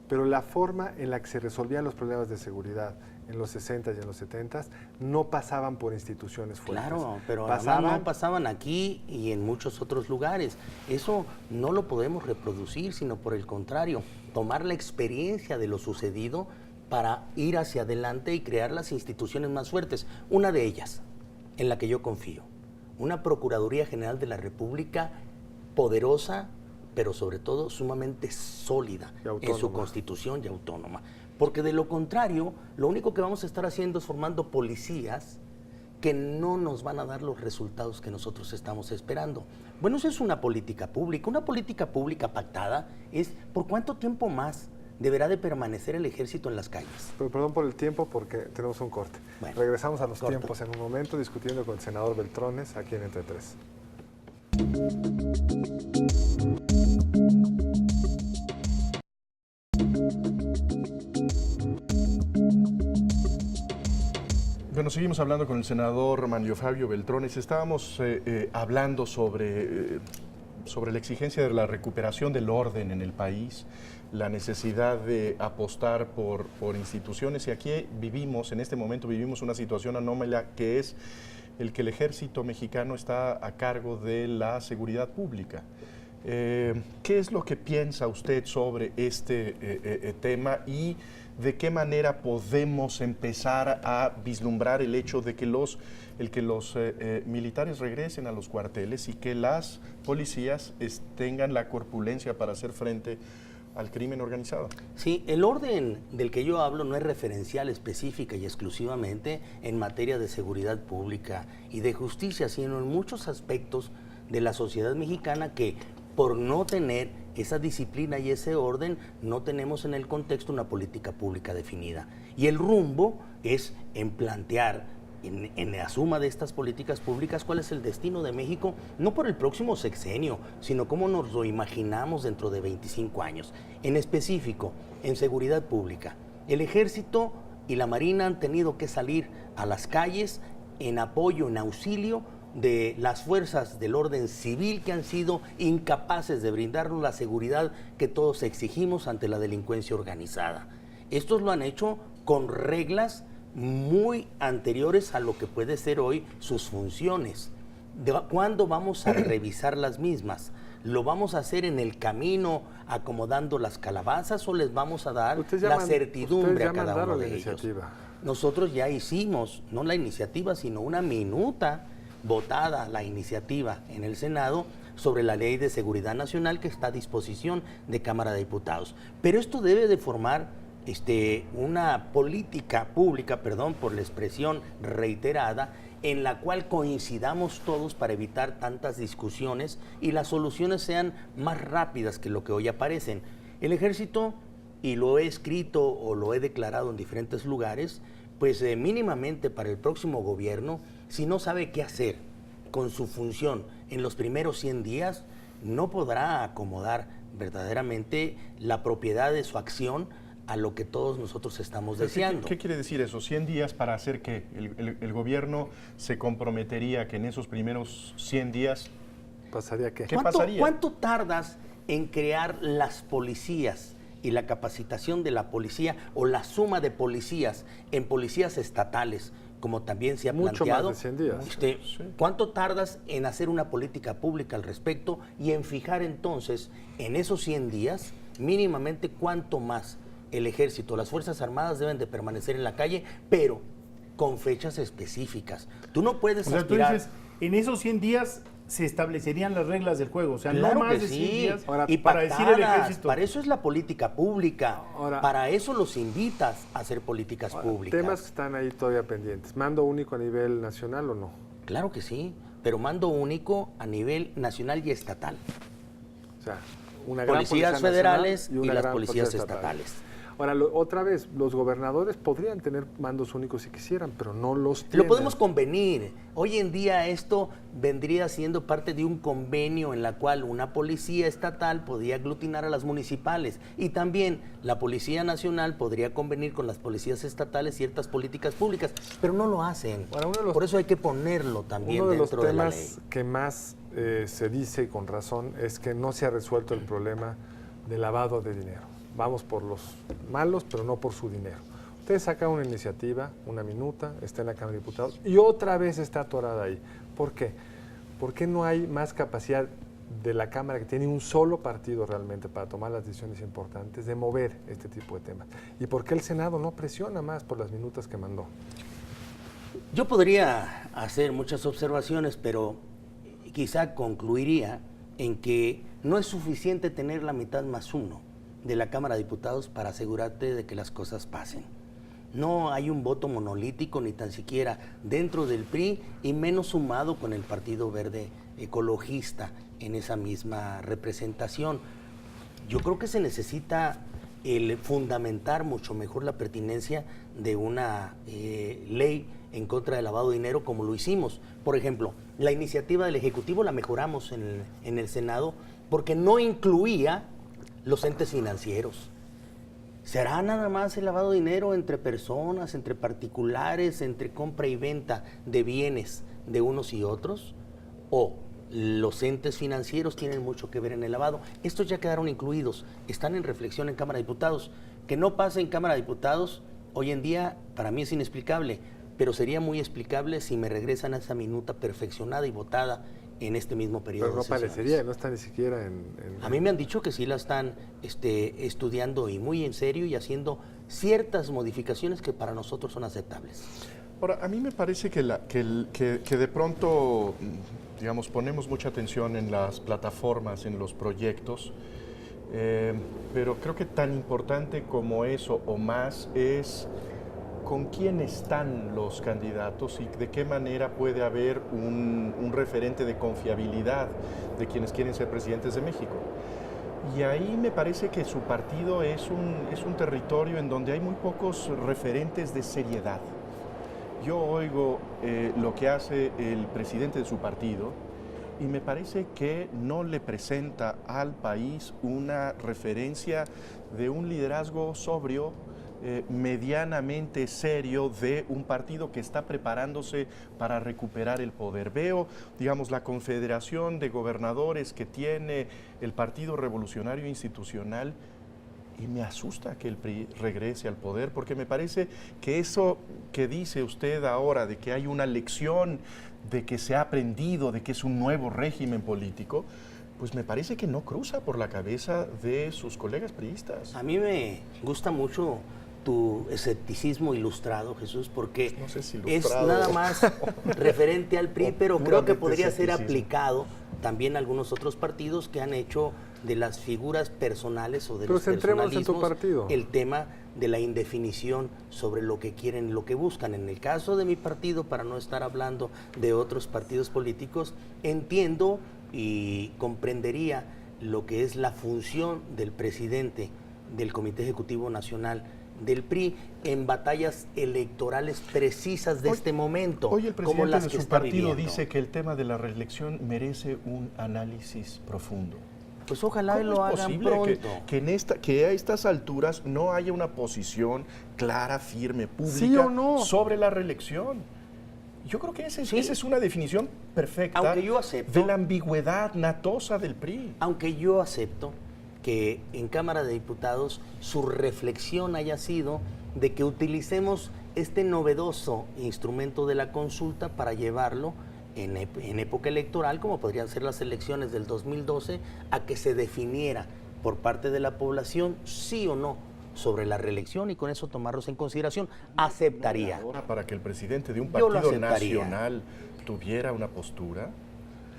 [SPEAKER 4] pero la forma en la que se resolvían los problemas de seguridad en los 60 y en los 70 no pasaban por instituciones fuertes.
[SPEAKER 3] Claro, pero no pasaban aquí y en muchos otros lugares. Eso no lo podemos reproducir, sino por el contrario, tomar la experiencia de lo sucedido para ir hacia adelante y crear las instituciones más fuertes. Una de ellas, en la que yo confío, una Procuraduría General de la República poderosa, pero sobre todo sumamente sólida en su constitución y autónoma. Porque de lo contrario, lo único que vamos a estar haciendo es formando policías que no nos van a dar los resultados que nosotros estamos esperando. Bueno, eso es una política pública. Una política pública pactada es ¿por cuánto tiempo más deberá de permanecer el ejército en las calles?
[SPEAKER 4] Pero perdón por el tiempo, porque tenemos un corte.
[SPEAKER 3] Bueno,
[SPEAKER 4] regresamos a los
[SPEAKER 3] corto.
[SPEAKER 4] tiempos en un momento, discutiendo con el senador Beltrones, aquí en Entre Tres.
[SPEAKER 5] Bueno, seguimos hablando con el senador Manlio Fabio Beltrones. Estábamos hablando sobre la exigencia de la recuperación del orden en el país, la necesidad de apostar por instituciones, y aquí vivimos, en este momento vivimos una situación anómala, que es el que el ejército mexicano está a cargo de la seguridad pública. ¿Qué es lo que piensa usted sobre este tema y de qué manera podemos empezar a vislumbrar el hecho de que los militares regresen a los cuarteles y que las policías tengan la corpulencia para hacer frente al crimen organizado?
[SPEAKER 3] Sí, el orden del que yo hablo no es referencial específica y exclusivamente en materia de seguridad pública y de justicia, sino en muchos aspectos de la sociedad mexicana que, por no tener esa disciplina y ese orden, no tenemos en el contexto una política pública definida. Y el rumbo es en plantear, en la suma de estas políticas públicas, cuál es el destino de México, no por el próximo sexenio, sino cómo nos lo imaginamos dentro de 25 años. En específico, en seguridad pública, el Ejército y la Marina han tenido que salir a las calles en apoyo, en auxilio de las fuerzas del orden civil, que han sido incapaces de brindarnos la seguridad que todos exigimos ante la delincuencia organizada. Estos lo han hecho con reglas muy anteriores a lo que puede ser hoy sus funciones. ¿Cuándo vamos a revisar las mismas? ¿Lo vamos a hacer en el camino acomodando las calabazas o les vamos a dar la certidumbre a cada uno de ellos? Nosotros ya hicimos, no la iniciativa, sino una minuta votada la iniciativa en el Senado sobre la Ley de Seguridad Nacional que está a disposición de Cámara de Diputados. Pero esto debe de formar una política pública, perdón por la expresión reiterada, en la cual coincidamos todos para evitar tantas discusiones y las soluciones sean más rápidas que lo que hoy aparecen. El Ejército, y lo he escrito o lo he declarado en diferentes lugares, pues mínimamente para el próximo gobierno, si no sabe qué hacer con su función en los primeros 100 días, no podrá acomodar verdaderamente la propiedad de su acción a lo que todos nosotros estamos deseando.
[SPEAKER 5] ¿Qué quiere decir eso? 100 días para hacer que el gobierno se comprometería que en esos primeros 100 días...
[SPEAKER 4] ¿Pasaría qué?
[SPEAKER 5] ¿Qué pasaría?
[SPEAKER 3] ¿Cuánto tardas en crear las policías y la capacitación de la policía o la suma de policías en policías estatales, como también se ha planteado?
[SPEAKER 4] Mucho más de 100 días.
[SPEAKER 3] ¿Cuánto tardas en hacer una política pública al respecto y en fijar entonces en esos 100 días mínimamente cuánto más el Ejército, las Fuerzas Armadas deben de permanecer en la calle, pero con fechas específicas? Tú no puedes aspirar...
[SPEAKER 2] Tú dices, en esos 100 días se establecerían las reglas del juego, o sea,
[SPEAKER 3] claro,
[SPEAKER 2] no más
[SPEAKER 3] que
[SPEAKER 2] de 100
[SPEAKER 3] sí.
[SPEAKER 2] días
[SPEAKER 3] Y
[SPEAKER 2] para decir el Ejército.
[SPEAKER 3] Para eso es la política pública, para eso los invitas a hacer políticas públicas.
[SPEAKER 4] Temas que están ahí todavía pendientes. ¿Mando único a nivel nacional o no?
[SPEAKER 3] Claro que sí, pero mando único a nivel nacional y estatal.
[SPEAKER 4] O sea, una gran
[SPEAKER 3] policías
[SPEAKER 4] policía
[SPEAKER 3] federales
[SPEAKER 4] y
[SPEAKER 3] y las
[SPEAKER 4] gran
[SPEAKER 3] policías
[SPEAKER 4] policía
[SPEAKER 3] estatales.
[SPEAKER 4] Ahora, otra vez, los gobernadores podrían tener mandos únicos si quisieran, pero no los tienen.
[SPEAKER 3] Lo podemos convenir. Hoy en día esto vendría siendo parte de un convenio en la cual una policía estatal podría aglutinar a las municipales y también la Policía Nacional podría convenir con las policías estatales ciertas políticas públicas, pero no lo hacen.
[SPEAKER 4] Bueno,
[SPEAKER 3] por eso hay que ponerlo también dentro de la ley.
[SPEAKER 4] Uno de los temas que más se dice y con razón es que no se ha resuelto el problema de lavado de dinero. Vamos por los malos, pero no por su dinero. Usted saca una iniciativa, una minuta, está en la Cámara de Diputados y otra vez está atorada ahí. ¿Por qué? ¿Por qué no hay más capacidad de la Cámara, que tiene un solo partido realmente para tomar las decisiones importantes, de mover este tipo de temas? ¿Y por qué el Senado no presiona más por las minutas que mandó?
[SPEAKER 3] Yo podría hacer muchas observaciones, pero quizá concluiría en que no es suficiente tener la mitad más uno de la Cámara de Diputados para asegurarte de que las cosas pasen. No hay un voto monolítico ni tan siquiera dentro del PRI y menos sumado con el Partido Verde Ecologista en esa misma representación. Yo creo que se necesita el fundamentar mucho mejor la pertinencia de una ley en contra del lavado de dinero como lo hicimos. Por ejemplo, la iniciativa del Ejecutivo la mejoramos en el Senado porque no incluía los entes financieros. ¿Será nada más el lavado de dinero entre personas, entre particulares, entre compra y venta de bienes de unos y otros? ¿O los entes financieros tienen mucho que ver en el lavado? Estos ya quedaron incluidos, están en reflexión en Cámara de Diputados. Que no pase en Cámara de Diputados, hoy en día para mí es inexplicable, pero sería muy explicable si me regresan a esa minuta perfeccionada y votada en este mismo periodo.
[SPEAKER 4] Pero no parecería, no está ni siquiera en...
[SPEAKER 3] A mí me han dicho que sí la están estudiando y muy en serio y haciendo ciertas modificaciones que para nosotros son aceptables.
[SPEAKER 5] Ahora, a mí me parece que de pronto, digamos, ponemos mucha atención en las plataformas, en los proyectos, pero creo que tan importante como eso o más es con quién están los candidatos y de qué manera puede haber un referente de confiabilidad de quienes quieren ser presidentes de México. Y ahí me parece que su partido es un territorio en donde hay muy pocos referentes de seriedad. Yo oigo lo que hace el presidente de su partido y me parece que no le presenta al país una referencia de un liderazgo sobrio, medianamente serio de un partido que está preparándose para recuperar el poder. Veo, digamos, la confederación de gobernadores que tiene el Partido Revolucionario Institucional y me asusta que el PRI regrese al poder, porque me parece que eso que dice usted ahora, de que hay una lección, de que se ha aprendido, de que es un nuevo régimen político, pues me parece que no cruza por la cabeza de sus colegas priistas.
[SPEAKER 3] A mí me gusta mucho tu escepticismo ilustrado, Jesús, porque
[SPEAKER 5] no sé si
[SPEAKER 3] es
[SPEAKER 5] ilustrado
[SPEAKER 3] nada más referente al PRI, pero creo que
[SPEAKER 5] puramente
[SPEAKER 3] podría ser
[SPEAKER 5] escepticismo.
[SPEAKER 3] aplicado también a algunos otros partidos que han hecho de las figuras personales o de
[SPEAKER 4] Pero
[SPEAKER 3] los
[SPEAKER 4] centrémonos en tu
[SPEAKER 3] personalismos
[SPEAKER 4] partido.
[SPEAKER 3] el tema de la indefinición sobre lo que quieren, lo que buscan. En el caso de mi partido, para no estar hablando de otros partidos políticos, entiendo y comprendería lo que es la función del presidente del Comité Ejecutivo Nacional del PRI en batallas electorales precisas de este momento,
[SPEAKER 5] Hoy el
[SPEAKER 3] como
[SPEAKER 5] presidente
[SPEAKER 3] las
[SPEAKER 5] de
[SPEAKER 3] que
[SPEAKER 5] su
[SPEAKER 3] está
[SPEAKER 5] partido
[SPEAKER 3] viviendo.
[SPEAKER 5] dice que el tema de la reelección merece un análisis profundo.
[SPEAKER 3] Pues ojalá
[SPEAKER 5] ¿Cómo
[SPEAKER 3] lo
[SPEAKER 5] es
[SPEAKER 3] hagan
[SPEAKER 5] posible
[SPEAKER 3] pronto.
[SPEAKER 5] que a estas alturas no haya una posición clara, firme, pública
[SPEAKER 4] ¿Sí o no?
[SPEAKER 5] sobre la reelección? Yo creo que esa es una definición perfecta
[SPEAKER 3] Aunque yo acepto-
[SPEAKER 5] de la ambigüedad natosa del PRI.
[SPEAKER 3] Aunque yo acepto que en Cámara de Diputados su reflexión haya sido de que utilicemos este novedoso instrumento de la consulta para llevarlo en época electoral, como podrían ser las elecciones del 2012, a que se definiera por parte de la población sí o no sobre la reelección y con eso tomarlos en consideración. Aceptaría.
[SPEAKER 5] Ahora, para que el presidente de un
[SPEAKER 3] Yo lo
[SPEAKER 5] partido
[SPEAKER 3] aceptaría.
[SPEAKER 5] nacional tuviera una postura,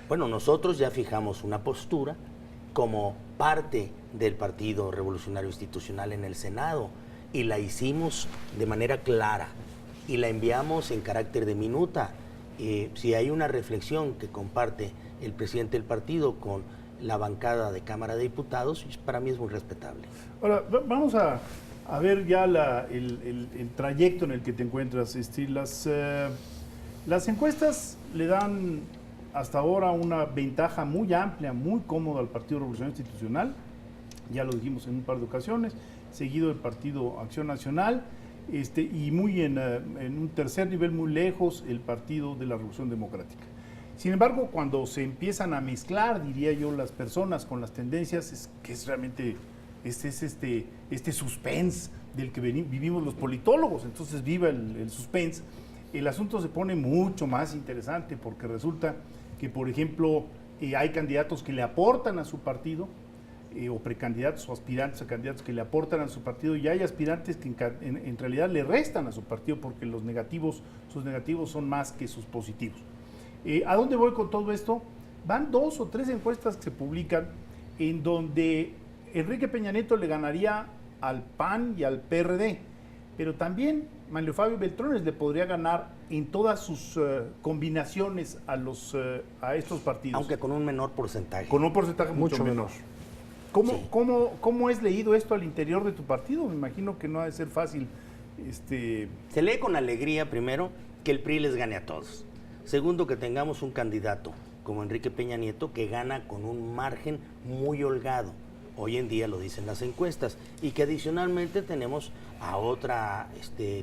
[SPEAKER 3] Bueno, nosotros ya fijamos una postura como parte del Partido Revolucionario Institucional en el Senado y la hicimos de manera clara y la enviamos en carácter de minuta. Si hay una reflexión que comparte el presidente del partido con la bancada de Cámara de Diputados, para mí es muy respetable.
[SPEAKER 2] Ahora, vamos a ver ya el trayecto en el que te encuentras. Las encuestas le dan hasta ahora una ventaja muy amplia, muy cómoda al Partido Revolucionario Institucional. Ya lo dijimos en un par de ocasiones, seguido del Partido Acción Nacional, y muy en un tercer nivel muy lejos el Partido de la Revolución Democrática. Sin embargo, cuando se empiezan a mezclar, diría yo, las personas con las tendencias, es que es realmente este suspense del que vivimos los politólogos. Entonces viva el suspense. El asunto se pone mucho más interesante porque resulta que, por ejemplo, hay candidatos que le aportan a su partido, o precandidatos o aspirantes a candidatos que le aportan a su partido, y hay aspirantes que en realidad le restan a su partido porque sus negativos son más que sus positivos. ¿A dónde voy con todo esto? Van 2 o 3 encuestas que se publican en donde Enrique Peña Nieto le ganaría al PAN y al PRD, pero también Manlio Fabio Beltrones le podría ganar en todas sus combinaciones a estos partidos.
[SPEAKER 3] Aunque con un menor porcentaje.
[SPEAKER 2] Con un porcentaje mucho
[SPEAKER 4] Mucho
[SPEAKER 2] menor.
[SPEAKER 4] menor.
[SPEAKER 3] Sí.
[SPEAKER 2] ¿Cómo es leído esto al interior de tu partido? Me imagino que no ha de ser fácil.
[SPEAKER 3] Se lee con alegría, primero, que el PRI les gane a todos. Segundo, que tengamos un candidato como Enrique Peña Nieto que gana con un margen muy holgado. Hoy en día lo dicen las encuestas. Y que adicionalmente tenemos a otra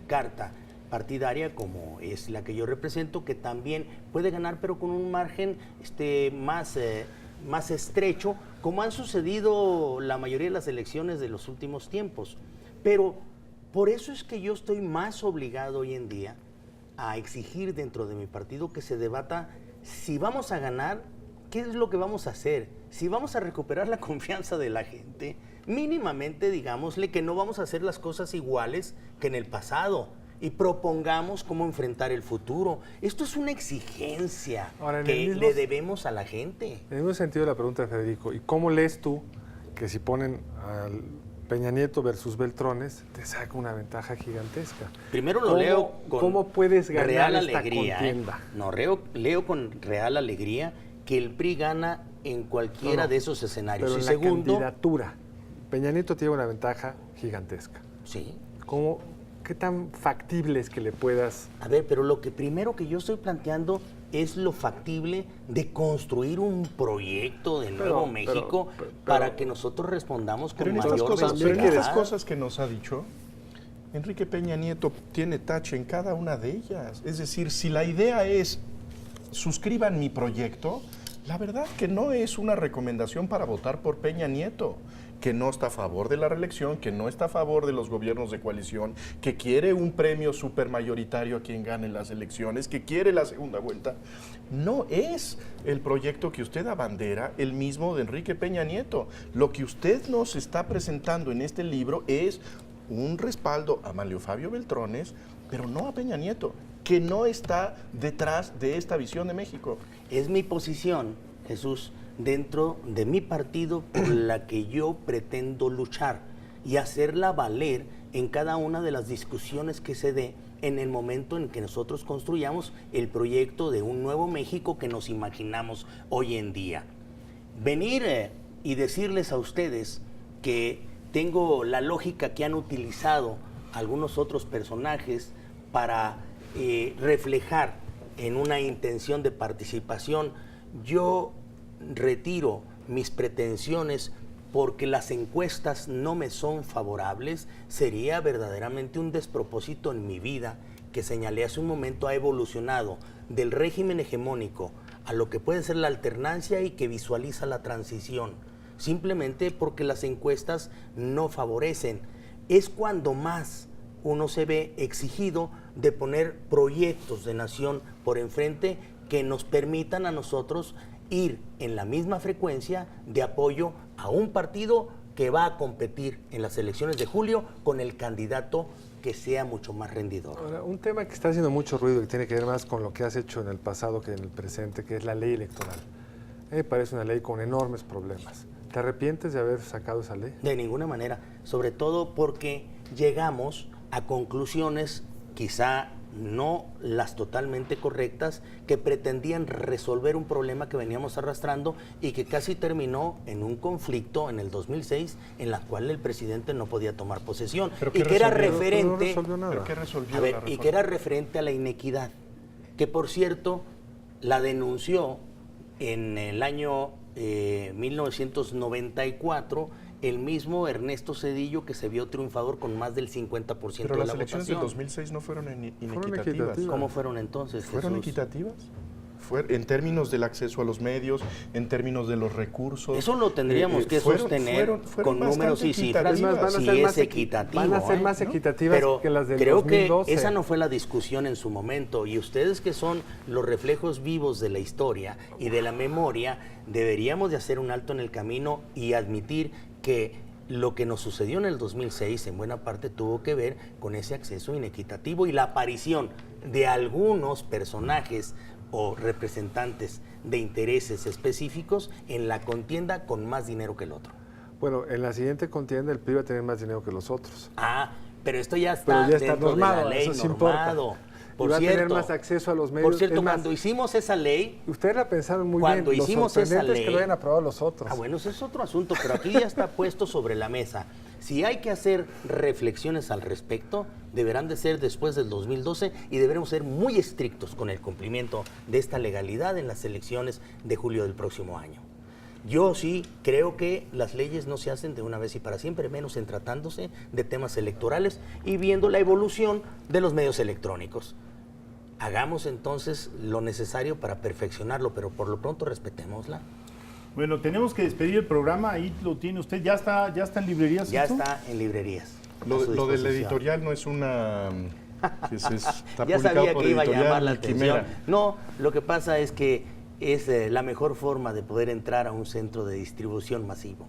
[SPEAKER 3] carta partidaria como es la que yo represento, que también puede ganar, pero con un margen más estrecho, como han sucedido la mayoría de las elecciones de los últimos tiempos. Pero por eso es que yo estoy más obligado hoy en día a exigir dentro de mi partido que se debata si vamos a ganar, qué es lo que vamos a hacer. Si vamos a recuperar la confianza de la gente, mínimamente digámosle que no vamos a hacer las cosas iguales que en el pasado y propongamos cómo enfrentar el futuro. Esto es una exigencia
[SPEAKER 4] Ahora,
[SPEAKER 3] que le debemos a la gente.
[SPEAKER 4] En el mismo sentido la pregunta de Federico, ¿y cómo lees tú que si ponen al Peña Nieto versus Beltrones, te saca una ventaja gigantesca?
[SPEAKER 3] Primero lo
[SPEAKER 4] ¿Cómo-
[SPEAKER 3] leo con
[SPEAKER 4] cómo puedes ganar
[SPEAKER 3] real
[SPEAKER 4] esta
[SPEAKER 3] alegría.
[SPEAKER 4] contienda?
[SPEAKER 3] No, leo con real alegría que el PRI gana en cualquiera
[SPEAKER 4] No,
[SPEAKER 3] de esos escenarios.
[SPEAKER 4] Pero
[SPEAKER 3] Y
[SPEAKER 4] en
[SPEAKER 3] segundo,
[SPEAKER 4] la candidatura, Peña Nieto tiene una ventaja gigantesca.
[SPEAKER 3] sí.
[SPEAKER 4] ¿Qué tan factible es que le puedas...
[SPEAKER 3] A ver, pero lo que primero que yo estoy planteando es lo factible de construir un proyecto de Nuevo México para que nosotros respondamos con
[SPEAKER 5] Pero en
[SPEAKER 3] mayor
[SPEAKER 5] estas
[SPEAKER 3] velocidad.
[SPEAKER 5] cosas que nos ha dicho, Enrique Peña Nieto tiene tache en cada una de ellas. Es decir, si la idea es suscriban mi proyecto, la verdad que no es una recomendación para votar por Peña Nieto. que no está a favor de la reelección, que no está a favor de los gobiernos de coalición, que quiere un premio supermayoritario a quien gane las elecciones, que quiere la segunda vuelta. No es el proyecto que usted abandera el mismo de Enrique Peña Nieto. Lo que usted nos está presentando en este libro es un respaldo a Manlio Fabio Beltrones, pero no a Peña Nieto, que no está detrás de esta visión de México.
[SPEAKER 3] Es mi posición, Jesús, dentro de mi partido por la que yo pretendo luchar y hacerla valer en cada una de las discusiones que se dé en el momento en que nosotros construyamos el proyecto de un nuevo México que nos imaginamos hoy en día. Venir y decirles a ustedes que tengo la lógica que han utilizado algunos otros personajes para reflejar en una intención de participación, yo retiro mis pretensiones porque las encuestas no me son favorables, sería verdaderamente un despropósito en mi vida que señalé hace un momento ha evolucionado del régimen hegemónico a lo que puede ser la alternancia y que visualiza la transición, simplemente porque las encuestas no favorecen. Es cuando más uno se ve exigido de poner proyectos de nación por enfrente que nos permitan a nosotros ir en la misma frecuencia de apoyo a un partido que va a competir en las elecciones de julio con el candidato que sea mucho más rendidor.
[SPEAKER 4] Ahora, un tema que está haciendo mucho ruido y que tiene que ver más con lo que has hecho en el pasado que en el presente, que es la ley electoral. A mí me parece una ley con enormes problemas. ¿Te arrepientes de haber sacado esa ley?
[SPEAKER 3] De ninguna manera, sobre todo porque llegamos a conclusiones quizá no las totalmente correctas, que pretendían resolver un problema que veníamos arrastrando y que casi terminó en un conflicto en el 2006 en la cual el presidente no podía tomar posesión y que era referente y que era referente a la inequidad, que por cierto la denunció en el año 1994 el mismo Ernesto Zedillo, que se vio triunfador con más del 50% de la votación.
[SPEAKER 5] Pero las elecciones del 2006 no fueron inequitativas.
[SPEAKER 3] ¿Cómo fueron entonces,
[SPEAKER 5] ¿Fueron
[SPEAKER 3] Jesús?
[SPEAKER 5] equitativas? En términos del acceso a los medios, en términos de los recursos.
[SPEAKER 3] Eso lo tendríamos que sostener con números y cifras, si es equitativo.
[SPEAKER 4] Van a ser más equitativas que las del 2012.
[SPEAKER 3] Creo que esa no fue la discusión en su momento, y ustedes que son los reflejos vivos de la historia y de la memoria, deberíamos de hacer un alto en el camino y admitir que lo que nos sucedió en el 2006 en buena parte tuvo que ver con ese acceso inequitativo y la aparición de algunos personajes o representantes de intereses específicos en la contienda con más dinero que el otro.
[SPEAKER 4] Bueno, en la siguiente contienda el PRI va a tener más dinero que los otros.
[SPEAKER 3] Pero esto ya está dentro
[SPEAKER 4] normado,
[SPEAKER 3] de la ley,
[SPEAKER 4] eso sí
[SPEAKER 3] normado.
[SPEAKER 4] importa. Y va a tener más acceso a los medios.
[SPEAKER 3] Por cierto,
[SPEAKER 4] Es más,
[SPEAKER 3] cuando hicimos esa ley...
[SPEAKER 4] Ustedes la pensaron muy
[SPEAKER 3] cuando
[SPEAKER 4] bien.
[SPEAKER 3] hicimos esa ley,
[SPEAKER 4] que lo hayan aprobado los otros.
[SPEAKER 3] Bueno, ese es otro asunto, pero aquí ya está puesto sobre la mesa. Si hay que hacer reflexiones al respecto, deberán de ser después del 2012 y deberemos ser muy estrictos con el cumplimiento de esta legalidad en las elecciones de julio del próximo año. Yo sí creo que las leyes no se hacen de una vez y para siempre, menos en tratándose de temas electorales y viendo la evolución de los medios electrónicos. Hagamos entonces lo necesario para perfeccionarlo, pero por lo pronto respetémosla.
[SPEAKER 2] Bueno, tenemos que despedir el programa, ahí lo tiene usted, ¿ya está en librerías?
[SPEAKER 3] Ya
[SPEAKER 2] esto?
[SPEAKER 3] está en librerías.
[SPEAKER 5] Lo del editorial no es una... está
[SPEAKER 3] ya sabía
[SPEAKER 5] por
[SPEAKER 3] que iba a llamar la
[SPEAKER 5] Quimera.
[SPEAKER 3] atención. No, lo que pasa es que es la mejor forma de poder entrar a un centro de distribución masivo.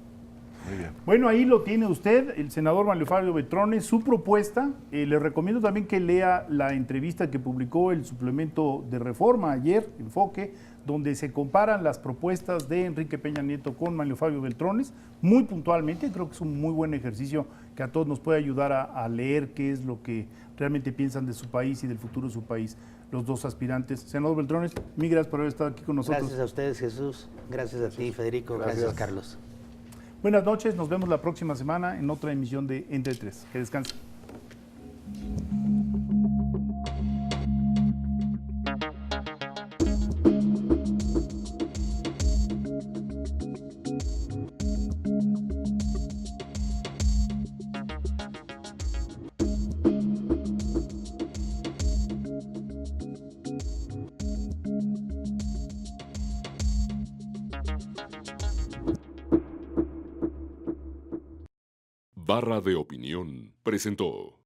[SPEAKER 5] Muy bien.
[SPEAKER 2] Bueno, ahí lo tiene usted, el senador Manlio Fabio Beltrones, su propuesta. Le recomiendo también que lea la entrevista que publicó el suplemento de Reforma ayer, Enfoque, donde se comparan las propuestas de Enrique Peña Nieto con Manlio Fabio Beltrones, muy puntualmente. Creo que es un muy buen ejercicio que a todos nos puede ayudar a leer qué es lo que realmente piensan de su país y del futuro de su país los dos aspirantes. Senador Beltrones, mil gracias por haber estado aquí con nosotros.
[SPEAKER 3] Gracias a ustedes, Jesús. Gracias a ti, Federico. Gracias, Carlos.
[SPEAKER 2] Buenas noches, nos vemos la próxima semana en otra emisión de Entre Tres. Que descansen.
[SPEAKER 1] Barra de Opinión presentó.